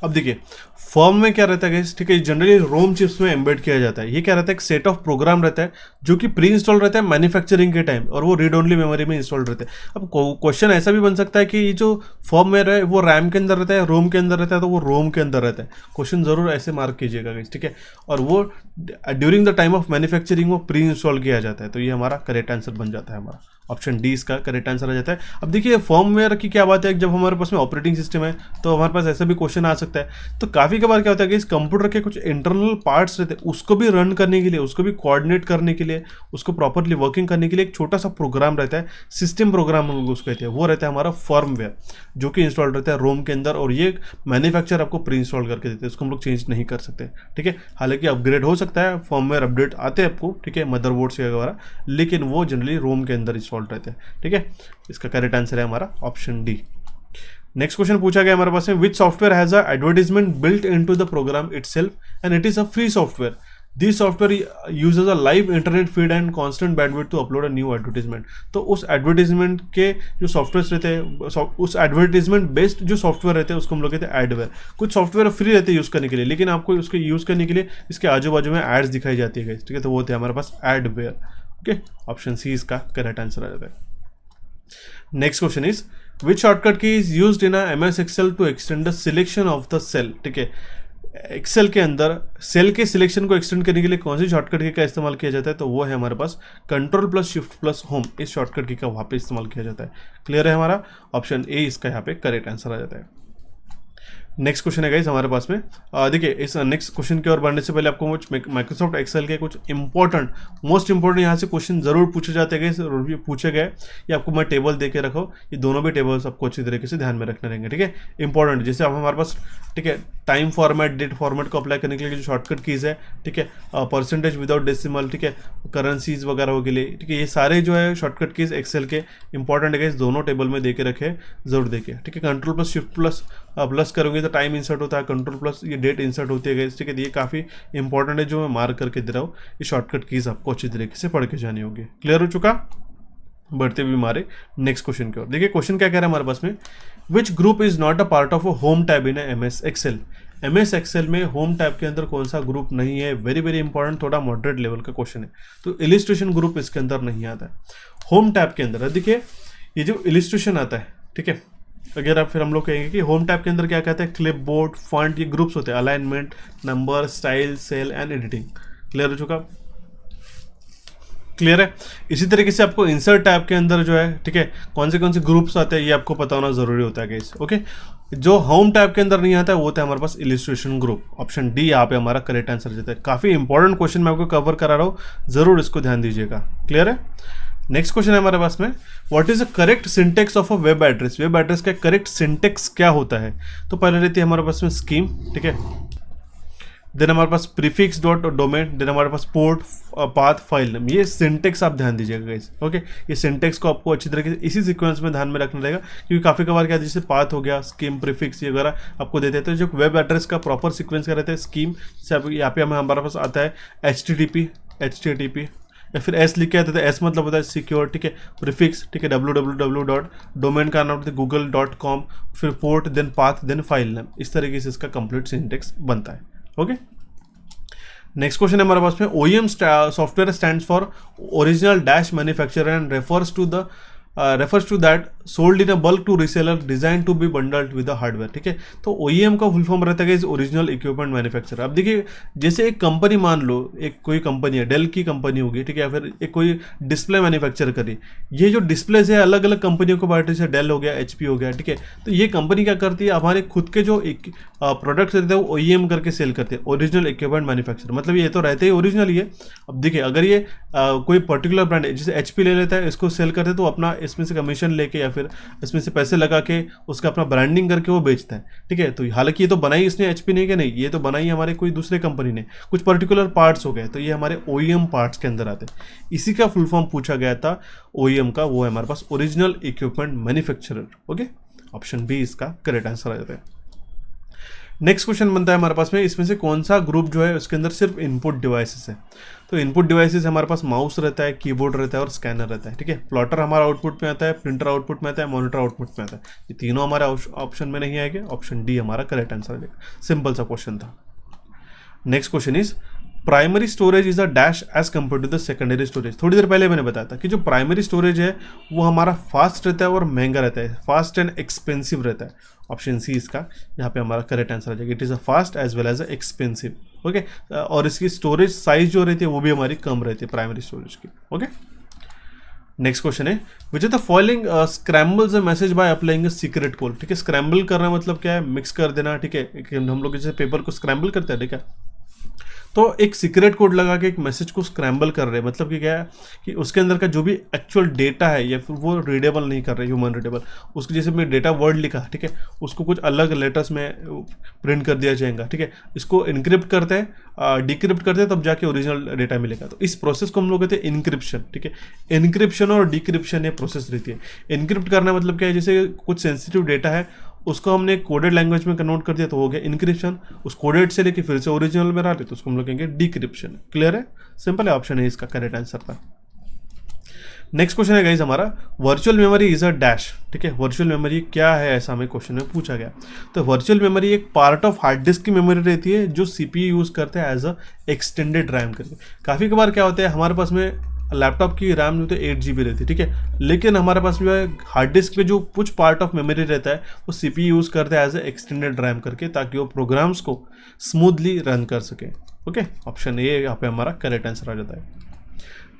अब देखिए, फर्म में क्या रहता है गाइस? ठीक है, जनरली रोम चिप्स में एम्बेड किया जाता है। ये क्या रहता है? एक सेट ऑफ प्रोग्राम रहता है जो कि प्री इंस्टॉल रहता है मैन्युफैक्चरिंग के टाइम, और वो रीड ओनली मेमोरी में इंस्टॉल रहते हैं। अब क्वेश्चन ऐसा भी बन सकता है कि ये जो फर्मवेयर है वो रैम के अंदर रहता है, रोम के अंदर रहता है, तो वो रोम के अंदर रहता है। क्वेश्चन जरूर ऐसे मार्क कीजिएगा गाइस। ठीक है, और वो during the time of manufacturing वो प्री इंस्टॉल किया जाता है, तो ये हमारा करेक्ट आंसर बन जाता है। हमारा ऑप्शन डी इसका करेक्ट आंसर आ जाता है। अब देखिए, फर्मवेयर की क्या बात है, जब हमारे पास में ऑपरेटिंग सिस्टम है तो हमारे पास ऐसा भी क्वेश्चन आ सकता है। तो काफ़ी कबार क्या होता है कि इस कंप्यूटर के कुछ इंटरनल पार्ट्स रहते हैं, उसको भी रन करने के लिए, उसको भी कोऑर्डिनेट करने के लिए, उसको प्रॉपरली वर्किंग करने के लिए एक छोटा सा प्रोग्राम रहता है, सिस्टम प्रोग्राम हम लोग उसको कहते हैं, वो रहता है हमारा फर्मवेयर, जो कि इंस्टॉल रहता है रोम के अंदर, और ये मैन्युफैक्चर आपको प्री इंस्टॉल करके देते हैं, उसको हम लोग चेंज नहीं कर सकते। ठीक है, हालांकि अपग्रेड हो सकता है, फर्मवेयर अपडेट आते हैं आपको, ठीक है, मदरबोर्ड से वगैरह, लेकिन वो जनरली रोम के अंदर इंस्टॉल रहते हैं। ठीक है, इसका करेक्ट आंसर है हमारा ऑप्शन डी। नेक्स्ट क्वेश्चन पूछा गया हमारे पास में, which software has a advertisement built into the program itself and it is a free software. This software uses a live internet feed and constant bandwidth to upload a new advertisement. तो उस advertisement के जो software रहते हैं, उस advertisement based जो software रहते हैं उसको हम लोग कहते हैं एडवेयर। कुछ सॉफ्टवेयर फ्री रहते हैं यूज़ करने के लिए, लेकिन आपको उसको यूज़ करने के लिए इसके आजू बाजू में एड्स दिखाई जाती है। ठीक है, तो वो होते हैं हमारे पास एडवेयर। ओके, ऑप्शन सी इसका करेक्ट आंसर आ जाता है। Next question is, which shortcut key is used in MS Excel to extend the selection of the cell. ठीक है, एक्सेल के अंदर सेल के सिलेक्शन को एक्सटेंड करने के लिए कौन सी शॉर्टकट की का इस्तेमाल किया जाता है? तो वो है हमारे पास Ctrl+Shift+Home। इस शॉर्टकट की का वहाँ पे इस्तेमाल किया जाता है। क्लियर है हमारा? ऑप्शन ए इसका यहाँ पे करेक्ट आंसर आ जाता है। नेक्स्ट क्वेश्चन है गाइस हमारे पास में। देखिए इस नेक्स्ट क्वेश्चन की ओर बढ़ने से पहले आपको कुछ माइक्रोसॉफ्ट एक्सेल के कुछ इंपॉर्टेंट मोस्ट इंपॉर्टेंट यहाँ से क्वेश्चन जरूर पूछे जाते हैं, जरूर पूछे गए। ये आपको मैं टेबल दे के रखा हूँ, ये दोनों भी टेबल्स आपको अच्छी तरीके से ध्यान में रखने रहेंगे, ठीक है। इंपॉर्टेंट जैसे अब हमारे पास, ठीक है, टाइम फॉर्मेट, डेट फॉर्मेट को अप्लाई करने के लिए जो शॉर्टकट कीज है, ठीक है, परसेंटेज विदाउट डेसिमल, ठीक है, करेंसीज वगैरह के लिए, ठीक है, ये सारे जो है शॉर्टकट कीज एक्सेल के इंपॉर्टेंट है, इस दोनों टेबल में दे के रखे, जरूर देखे, ठीक है। Control plus shift plus plus करोगे तो टाइम इंसर्ट होता है, कंट्रोल प्लस ये डेट इंसर्ट होती है, ठीक है। ये काफ़ी इंपॉर्टेंट है जो मैं मार्क करके दे रहा हूँ। ये शॉर्टकट कीज आपको अच्छी तरीके से पढ़ के जानी होगी। क्लियर हो चुका? बढ़ते भी हमारे नेक्स्ट क्वेश्चन की ओर। देखिए क्वेश्चन क्या कह रहा है हमारे पास में, which group is not a part of a home tab in M S Excel. M S Excel में होम टैब के अंदर कौन सा ग्रुप नहीं है? वेरी वेरी इंपॉर्टेंट, थोड़ा मॉडरेट लेवल का क्वेश्चन है। तो इलिस्ट्रेशन ग्रुप इसके अंदर नहीं आता है होम टैब के अंदर। देखिए ये जो इलिस्ट्रेशन आता है, ठीक है, अगर आप फिर हम लोग कहेंगे कि होम टैब के अंदर क्या कहते हैं, क्लिप बोर्ड, फॉन्ट, ये ग्रुप्स होते हैं, alignment, number, style, cell and editing. Clear हो चुका? क्लियर है। इसी तरीके से आपको इंसर्ट टैब के अंदर जो है, ठीक है, कौन से ग्रुप्स आते हैं ये आपको पता होना जरूरी होता है गाइस, ओके। जो होम टैब के अंदर नहीं आता है वो होता है हमारे पास इलिस्ट्रेशन ग्रुप। ऑप्शन डी यहाँ पे हमारा करेक्ट आंसर देता है। काफी इंपॉर्टेंट क्वेश्चन मैं आपको कवर करा रहा हूँ, जरूर इसको ध्यान दीजिएगा। क्लियर है। नेक्स्ट क्वेश्चन है हमारे पास में, what is the correct syntax of a web address. Web address का करेक्ट सिंटेक्स क्या होता है? तो पहले रहती है हमारे पास में स्कीम, ठीक है, देन हमारे पास प्रीफिक्स डॉट डोमेन, देन हमारे पास पोर्ट, पाथ, फाइल नेम। ये सिंटेक्स आप ध्यान दीजिएगा गाइस, ओके। ये सिंटेक्स को आपको अच्छी तरीके से इसी सीक्वेंस में ध्यान में रखना रहेगा, क्योंकि काफी कबार क्या जैसे पाथ हो गया, स्कीम, प्रीफिक्स, ये वगैरह आपको देते हैं। तो जो वेब एड्रेस का प्रॉपर सीक्वेंस क्या रहता है, स्कीम, जैसे यहाँ पे हमारे पास आता है HTTP या फिर एस लिख के आता है, एस मतलब होता है सिक्योर, ठीक है, प्रीफिक्स, ठीक है, www डॉट, डोमेन का नाम google.com, फिर port, then path, then file name. इस तरीके से इसका कंप्लीट सिंटेक्स बनता है, ओके। नेक्स्ट क्वेश्चन है हमारे पास में, OEM software stands for original dash manufacturer and refers to that sold in a bulk to reseller designed to be bundled with the hardware, ठीक है। तो OEM का फुल फॉर्म रहता है इस ओरिजिनल इक्विपमेंट मैन्युफैक्चरर। अब देखिए जैसे एक कंपनी, मान लो एक कोई कंपनी है, डेल की कंपनी होगी, ठीक है, या फिर एक कोई डिस्प्ले मैन्युफैक्चर करी। ये जो डिस्प्लेज है अलग अलग कंपनियों को बांटते, जैसे डेल हो गया, HP हो गया, ठीक है। तो ये कंपनी क्या करती है, हमारे खुद के जो प्रोडक्ट्स रहते हैं वो OEM करके सेल करते हैं, ओरिजिनल इक्विपमेंट मैन्युफैक्चर। मतलब ये तो रहते ही ओरिजिनल ही है। अब देखिए अगर ये कोई पर्टिकुलर ब्रांड है, जैसे HP ले लेता है, इसको सेल करते हैं, तो अपना इसमें से कमीशन लेके या फिर इसमें से पैसे लगा के उसका अपना ब्रांडिंग करके वो बेचता है, ठीक है। तो हालांकि ये तो बनाई इसने HP ने, कि नहीं, ये तो बनाई हमारे कोई दूसरे कंपनी ने, कुछ पर्टिकुलर पार्ट्स हो गए, तो ये हमारे OEM पार्ट्स के अंदर आते हैं। इसी का फुल फॉर्म पूछा गया था OEM का, वो है हमारे पास original equipment manufacturer, okay. Option B इसका करेक्ट आंसर आ जाता है। नेक्स्ट क्वेश्चन बनता है हमारे पास में, इसमें से कौन सा ग्रुप जो है उसके अंदर सिर्फ इनपुट डिवाइसेस है। तो इनपुट डिवाइसेस हमारे पास माउस रहता है, कीबोर्ड रहता है और स्कैनर रहता है, ठीक है। प्लॉटर हमारा आउटपुट में आता है, प्रिंटर आउटपुट में आता है, मॉनिटर आउटपुट में आता है। ये तीनों हमारे ऑप्शन में नहीं आएंगे। ऑप्शन डी हमारा करेक्ट आंसर है। सिंपल सा क्वेश्चन था। Next question is, primary storage is a dash as compare to the secondary storage. थोड़ी देर पहले मैंने बताया था कि जो प्राइमरी स्टोरेज है वो हमारा फास्ट रहता है और महंगा रहता है, फास्ट एंड एक्सपेंसिव रहता है। ऑप्शन सी इसका यहाँ पे हमारा करेक्ट आंसर आ जाएगा। It is a fast as well as a expensive, okay. और इसकी स्टोरेज साइज जो रहती है वो भी हमारी कम रहती है प्राइमरी स्टोरेज की, ओके। नेक्स्ट क्वेश्चन है, which is the following scrambles a message by applying a secret code. ठीक है, स्क्रैम्बल करना मतलब क्या है, मिक्स कर देना, ठीक है। हम लोग जैसे पेपर को स्क्रैम्बल करते हैं, ठीक है, तो एक सीक्रेट कोड लगा के एक मैसेज को स्क्रैम्बल कर रहे हैं। मतलब कि क्या है कि उसके अंदर का जो भी एक्चुअल डेटा है या फिर वो रीडेबल नहीं कर रहे, ह्यूमन रीडेबल, उसके जैसे में डेटा वर्ड लिखा, ठीक है, उसको कुछ अलग लेटर्स में प्रिंट कर दिया जाएगा, ठीक है। इसको इनक्रिप्ट करते हैं, डिक्रिप्ट करते हैं, तब जाके ओरिजिनल डेटा मिलेगा। तो इस प्रोसेस को हम लोग कहते हैं इनक्रिप्शन, ठीक है। इनक्रिप्शन और डिक्रिप्शन ये प्रोसेस रहती है। इनक्रिप्ट करना मतलब क्या है, जैसे कुछ सेंसिटिव डेटा है उसको हमने कोडेड लैंग्वेज में कन्वर्ट कर दिया तो हो गया इनक्रिप्शन। उस कोडेड से लेके फिर से ओरिजिनल में आते तो उसको हम लोग कहेंगे डिक्रिप्शन। क्लियर है, सिंपल है, ऑप्शन है इसका करेक्ट आंसर था। नेक्स्ट क्वेश्चन है गाइस हमारा, virtual memory is a dash. ठीक है, वर्चुअल मेमोरी क्या है, ऐसा हमें क्वेश्चन में पूछा गया। तो वर्चुअल मेमोरी एक पार्ट ऑफ हार्ड डिस्क की मेमोरी रहती है जो CPU यूज करते हैं एज अ एक्सटेंडेड रैम करके। काफ़ी बार क्या होता है, हमारे पास में लैपटॉप की रैम जो है 8 GB रहती है, ठीक है, लेकिन हमारे पास जो है हार्ड डिस्क पे जो कुछ पार्ट ऑफ मेमोरी रहता है वो CPU यूज़ करते हैं एज ए एक्सटेंडेड रैम करके, ताकि वो प्रोग्राम्स को स्मूथली रन कर सके। ओके, ऑप्शन ए यहाँ पे हमारा करेक्ट आंसर आ जाता है।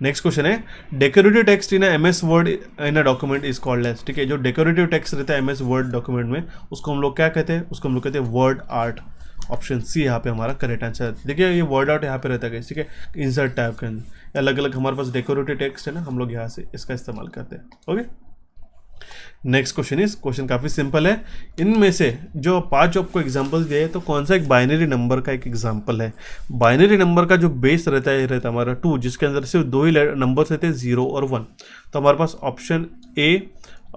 नेक्स्ट क्वेश्चन है decorative text in MS word in a document is called as, ठीक है, जो डेकोरेटिव टेक्स्ट रहता है MS वर्ड डॉक्यूमेंट में उसको हम लोग क्या कहते हैं, उसको हम लोग कहते हैं वर्ड आर्ट। ऑप्शन सी यहाँ पे हमारा करेक्ट आंसर है। देखिए ये वर्ड आर्ट यहाँ पे रहता है, ठीक है, इंसर्ट टैब के अंदर अलग अलग हमारे पास डेकोरेटिव टेक्स्ट है ना, हम लोग यहाँ से इसका इस्तेमाल करते हैं। Okay, next question is, question काफी सिंपल है, इनमें से जो 5 आपको एग्जांपल्स दिए तो कौन सा एक बाइनरी नंबर का एक एग्जांपल है। बाइनरी नंबर का जो बेस रहता है, ये रहता है हमारा 2, जिसके अंदर सिर्फ 2 ही नंबर्स रहते हैं 0 और 1। तो हमारे पास option A,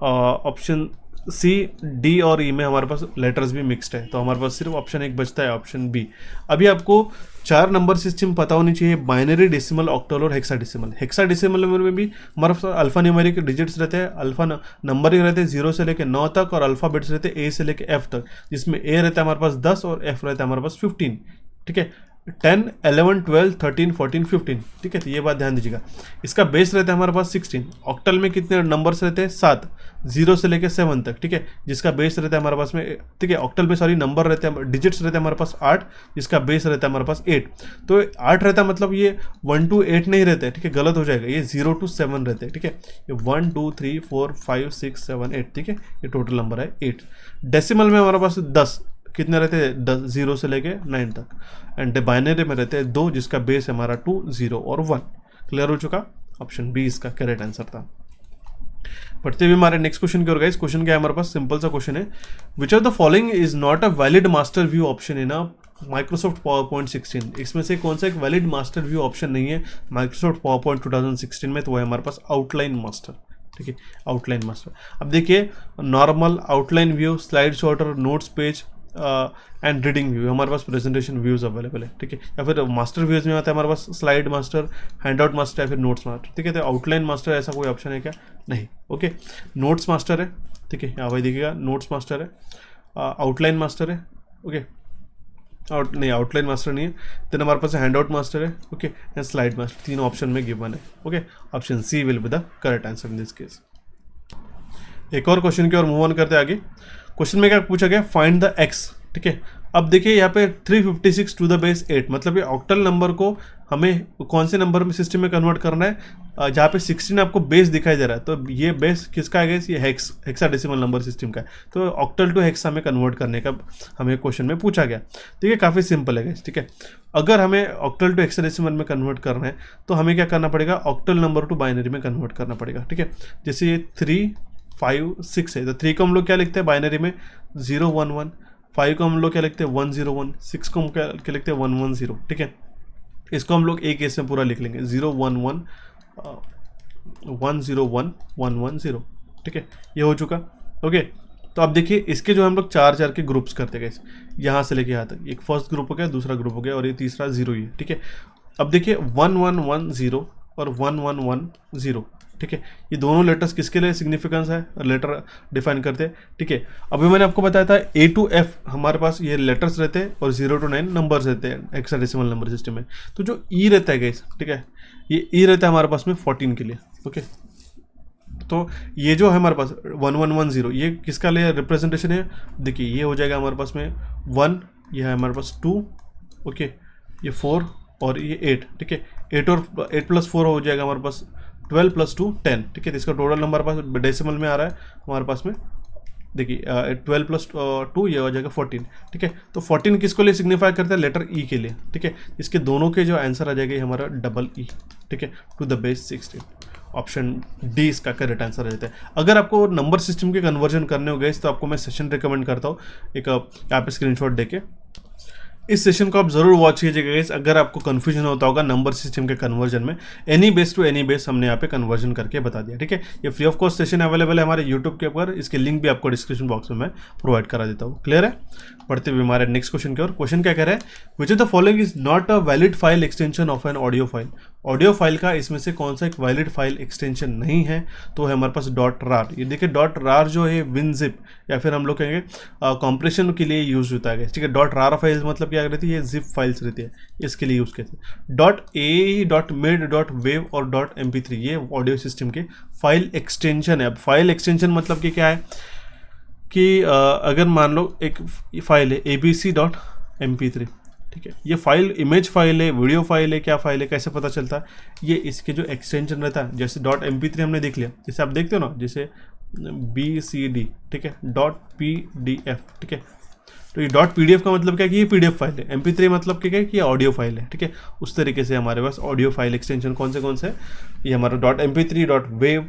option C, D और ई में हमारे पास लेटर्स भी मिक्स्ड है, तो हमारे पास सिर्फ ऑप्शन 1 बचता है, ऑप्शन बी। अभी आपको 4 नंबर सिस्टम पता होनी चाहिए, बाइनरी, डेसिमल, ऑक्टल और हेक्साडेसिमल। हेक्साडेसिमल में भी हमारे पास अल्फा न्यूमेरिक डिजिट्स रहते हैं, अल्फा नंबरिंग रहते हैं 0 से लेकर 9 तक, और अल्फाबेट्स रहते हैं A से लेकर F तक, जिसमें A रहता है हमारे पास 10 और F रहता है हमारे पास 15, ठीक है, 10, 11, 12, 13, 14, 15, ठीक है, तो ये बात ध्यान दीजिएगा। इसका बेस रहता है हमारे पास 16। ऑक्टल में कितने नंबर्स रहते हैं, 7, 0 से लेकर 7 तक, ठीक है, जिसका बेस रहता है हमारे पास में, ठीक है, ऑक्टल में सॉरी नंबर रहते हैं, डिजिट्स रहते हैं हमारे पास 8, जिसका बेस रहता है हमारे पास 8। तो 8 रहता है, मतलब ये 1 to 8 नहीं रहते हैं, ठीक है, गलत हो जाएगा, ये 0 to 7 रहते हैं, ठीक है, ये 1 2 3 4 5 6 7 8, ठीक है, ये टोटल नंबर है 8। डेसिमल में हमारे पास 10 कितने रहते हैं, 10, 0 से लेके 9 तक, एंड बाइनरी में रहते हैं 2, जिसका बेस है हमारा 2, 0 और 1। क्लियर हो चुका, ऑप्शन बी इसका करेक्ट आंसर था। पढ़ते हुए हमारे नेक्स्ट क्वेश्चन की ओर गाइस, क्वेश्चन क्या है हमारे पास, सिंपल सा क्वेश्चन है, विच of the following is not a valid master view option in a Microsoft PowerPoint 16। इसमें से कौन सा एक वैलिड मास्टर व्यू ऑप्शन नहीं है माइक्रोसॉफ्ट पावरपॉइंट 2016 में, तो वो है हमारे पास आउटलाइन मास्टर, ठीक है, आउटलाइन मास्टर। अब देखिए normal, outline view, slide shorter, notes page and reading view हमारे पास प्रेजेंटेशन व्यूज अवेलेबल है, ठीक है, या फिर मास्टर व्यूज में आता है हमारे पास स्लाइड मास्टर, हैंडआउट मास्टर या फिर नोट्स मास्टर, ठीक है। तो आउटलाइन मास्टर ऐसा कोई ऑप्शन है क्या, नहीं। ओके, नोट्स मास्टर है, ठीक है, यहाँ भाई देखिएगा नोट्स मास्टर है, आउटलाइन मास्टर है, ओके, आउटलाइन मास्टर नहीं है, देन हमारे पास हैंडआउट मास्टर है, ओके, एंड स्लाइड मास्टर, तीनों ऑप्शन में गिवन है। Okay, option C will be the correct answer in this case. एक और क्वेश्चन की ओर मूव ऑन करते हैं आगे। क्वेश्चन में क्या पूछा गया, फाइंड द एक्स, ठीक है। अब देखिए यहाँ पे 356 टू द बेस 8, मतलब ये ऑक्टल नंबर को हमें कौन से नंबर में सिस्टम में कन्वर्ट करना है, जहाँ पे 16 आपको बेस दिखाई दे रहा है, तो ये बेस किसका है, ये हेक्साडेसिमल नंबर सिस्टम का है, तो ऑक्टल टू हेक्सा में कन्वर्ट करने का हमें क्वेश्चन में पूछा गया। ठीक है, काफ़ी सिंपल है, ठीक है। अगर हमें ऑक्टल टू हेक्साडेसिमल में कन्वर्ट करना है तो हमें क्या करना पड़ेगा, ऑक्टल नंबर टू बाइनरी में कन्वर्ट करना पड़ेगा, ठीक है। जैसे ये 3, 5, 6 है, तो 3 को हम लोग क्या लिखते हैं बाइनरी में 0, 1, 1, 5 को हम लोग क्या लिखते हैं 1, 0, 1, 6 को हम क्या लिखते हैं 1, 1, 0, ठीक है। इसको हम लोग एक केस में पूरा लिख लेंगे 0, 1, 1, 1, 0, 1, 1, 1, 0, ठीक है, ये हो चुका। ओके, तो अब देखिए इसके जो हम लोग 4 के ग्रुप्स करते गए, यहाँ से लेके यहाँ तक, एक फर्स्ट ग्रुप हो गया, दूसरा ग्रुप हो गया, और ये तीसरा 0 ही है, ठीक है। अब देखिए 1, 1, 1, 0 और 1, 1, 1, 0, ठीक है, ये दोनों लेटर्स किसके लिए सिग्निफिकेंस है, लेटर डिफाइन करते हैं, ठीक है। अभी मैंने आपको बताया था A to F हमारे पास ये लेटर्स रहते हैं और 0 to 9 नंबर्स रहते हैं हेक्साडेसिमल नंबर सिस्टम में। तो जो E रहता है गाइस, ठीक है, ये E रहता है हमारे पास में 14 के लिए। ओके, तो ये जो है हमारे पास 1, 1, 1, 0, ये किसका लिए रिप्रेजेंटेशन है, देखिए ये हो जाएगा हमारे पास में 1, ये है हमारे पास 2, ओके, ये 4 और ये 8, ठीक है। 8 + 4 हो जाएगा हमारे पास 12 + 2 10, ठीक है। तो इसका टोटल नंबर पास डेसिमल में आ रहा है हमारे पास में, देखिए 12 + 2 ये हो जाएगा 14, ठीक है। तो 14 किसको लिए सिग्निफाई करता है, लेटर ई के लिए, ठीक है। इसके दोनों के जो आंसर आ जाएगा ये हमारा डबल ई, ठीक है, to the base 16। Option D इसका करेक्ट आंसर आ जाता है। अगर आपको नंबर सिस्टम के कन्वर्जन करने हो गए तो आपको मैं सेशन रिकमेंड करता हूँ, एक यहाँ पे स्क्रीनशॉट देके इस सेशन को आप जरूर वॉच कीजिएगा गाइस। अगर आपको कंफ्यूजन होता होगा नंबर सिस्टम के कन्वर्जन में, any base to any base हमने यहाँ पे कन्वर्जन करके बता दिया, ठीक है। ये free of cost session available है हमारे यूट्यूब के ऊपर, इसके लिंक भी आपको डिस्क्रिप्शन बॉक्स में मैं प्रोवाइड करा देता हूँ। क्लियर है, पढ़ते हुए हमारे नेक्स्ट क्वेश्चन की ओर। क्वेश्चन क्या कह रहा है, विच of the following is not a valid file extension of an audio file. Audio file का इसमें से कौन सा एक वैलिड फाइल एक्सटेंशन नहीं है, तो है हमारे पास .rar। ये देखिए .rar जो है WinZip या फिर हम लोग कहेंगे कंप्रेशन के लिए यूज होता है, ठीक है। .rar फाइल्स मतलब क्या रहती है, ये जिप फाइल्स रहती है, इसके लिए यूज करते हैं। .ae, .mid, .wav और .mp3 ये ऑडियो सिस्टम के फाइल एक्सटेंशन है। अब फाइल एक्सटेंशन मतलब कि क्या है कि अगर मान लो एक फाइल है abc.mp3, ठीक है। ये फाइल इमेज फाइल है, वीडियो फाइल है, क्या फाइल है, कैसे पता चलता है, ये इसके जो एक्सटेंशन रहता है, जैसे .mp3 हमने देख लिया, जैसे आप देखते हो ना, जैसे BCD, ठीक है, .pdf, ठीक है। तो ये .pdf का मतलब क्या है कि ये PDF फाइल है, MP3 मतलब क्या है कि ये ऑडियो फाइल है, ठीक है। उस तरीके से हमारे पास ऑडियो फाइल एक्सटेंशन कौन से हैं, ये हमारा .mp3, .wav,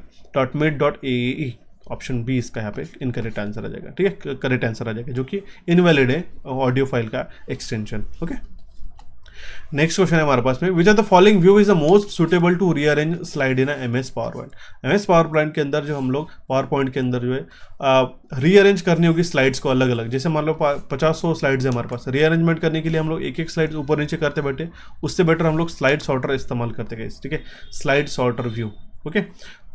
.mid, .ae, option B इसका यहाँ पे इनकरेक्ट आंसर आ जाएगा, ठीक है, करेक्ट आंसर आ जाएगा, जो कि इनवैलिड है ऑडियो फाइल का एक्सटेंशन। ओके, नेक्स्ट क्वेश्चन है हमारे पास में, which are the following view is the most suitable to rearrange slide in MS PowerPoint. MS PowerPoint के अंदर जो हम लोग पावर पॉइंट के अंदर जो है रीअरेंज करनी होगी स्लाइड्स को अलग अलग, जैसे मान लो 50-100 स्लाइड्स है हमारे पास, रीअरेंजमेंट करने के लिए हम लोग एक स्लाइड ऊपर नीचे करते बैठे, उससे बेटर हम लोग स्लाइड सॉर्टर इस्तेमाल करते गए, ठीक है, slide sorter view. Okay,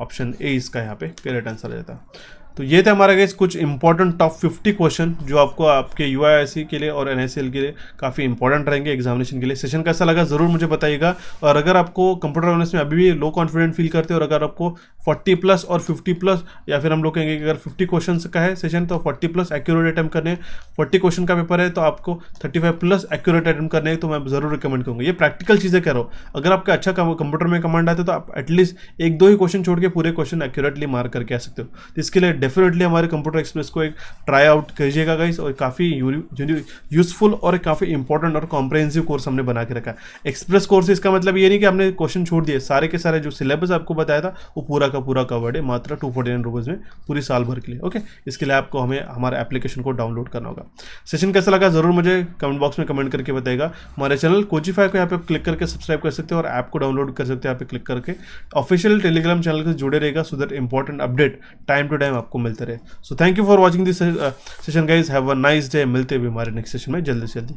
option A इसका यहाँ पे करेक्ट आंसर आ जाता है। तो ये थे हमारा गाइस कुछ इंपॉर्टेंट टॉप 50 क्वेश्चन जो आपको आपके UIIC के लिए और NICL के लिए काफ़ी इंपॉर्टेंट रहेंगे एग्जामिनेशन के लिए। सेशन कैसा लगा ज़रूर मुझे बताइएगा, और अगर आपको कंप्यूटर अवेयरनेस में अभी भी लो कॉन्फिडेंट फील करते हो, और अगर आपको 40+ और 50+, या फिर हम लोग कहेंगे कि अगर 50 क्वेश्चन का है सेशन तो 40+ एक्यूरेट अटेम्प्ट करने, 40 क्वेश्चन का पेपर है तो आपको 35+ एक्यूरेट अटेम्प्ट करने हैं, तो मैं ज़रूर रिकमेंड करूँगा। ये प्रैक्टिकल चीज़ें कह रहा हूँ, अगर आपका अच्छा कंप्यूटर में कमांड आते तो आप एटलीस्ट 1-2 ही क्वेश्चन छोड़ के पूरे क्वेश्चन एक्यूरेटली मार्क करके आ सकते हो। तो इसके लिए डेफिनेटली हमारे कंप्यूटर एक्सप्रेस को एक ट्राई आउट कीजिएगा गाइस, और काफ़ी यूजफुल और काफ़ी इंपॉर्टेंट और कॉम्प्रहेंसिव कोर्स हमने बना के रखा है। एक्सप्रेस कोर्स इसका मतलब ये नहीं कि आपने क्वेश्चन छोड़ दिए, सारे के सारे जो सिलेबस आपको बताया था वो पूरा का पूरा कवर्ड है, मात्र 249 रुपीज़ में पूरी साल भर के लिए। ओके, इसके लिए आपको हमें हमारे एप्लीकेशन को डाउनलोड करना होगा। सेशन कैसा लगा ज़रूर मुझे कमेंट बॉक्स में कमेंट करके बताइएगा। हमारे चैनल कोचिफाई को यहाँ पे क्लिक करके सब्सक्राइब कर सकते हो, और ऐप को डाउनलोड कर सकते हैं यहाँ पे क्लिक करके। ऑफिशियल टेलीग्राम चैनल से जुड़े रहेगा, so that important update time to time आपको मिलते रहे। So thank you for watching this session guys, have a nice day. मिलते हैं हमारे नेक्स्ट सेशन में जल्दी से जल्दी।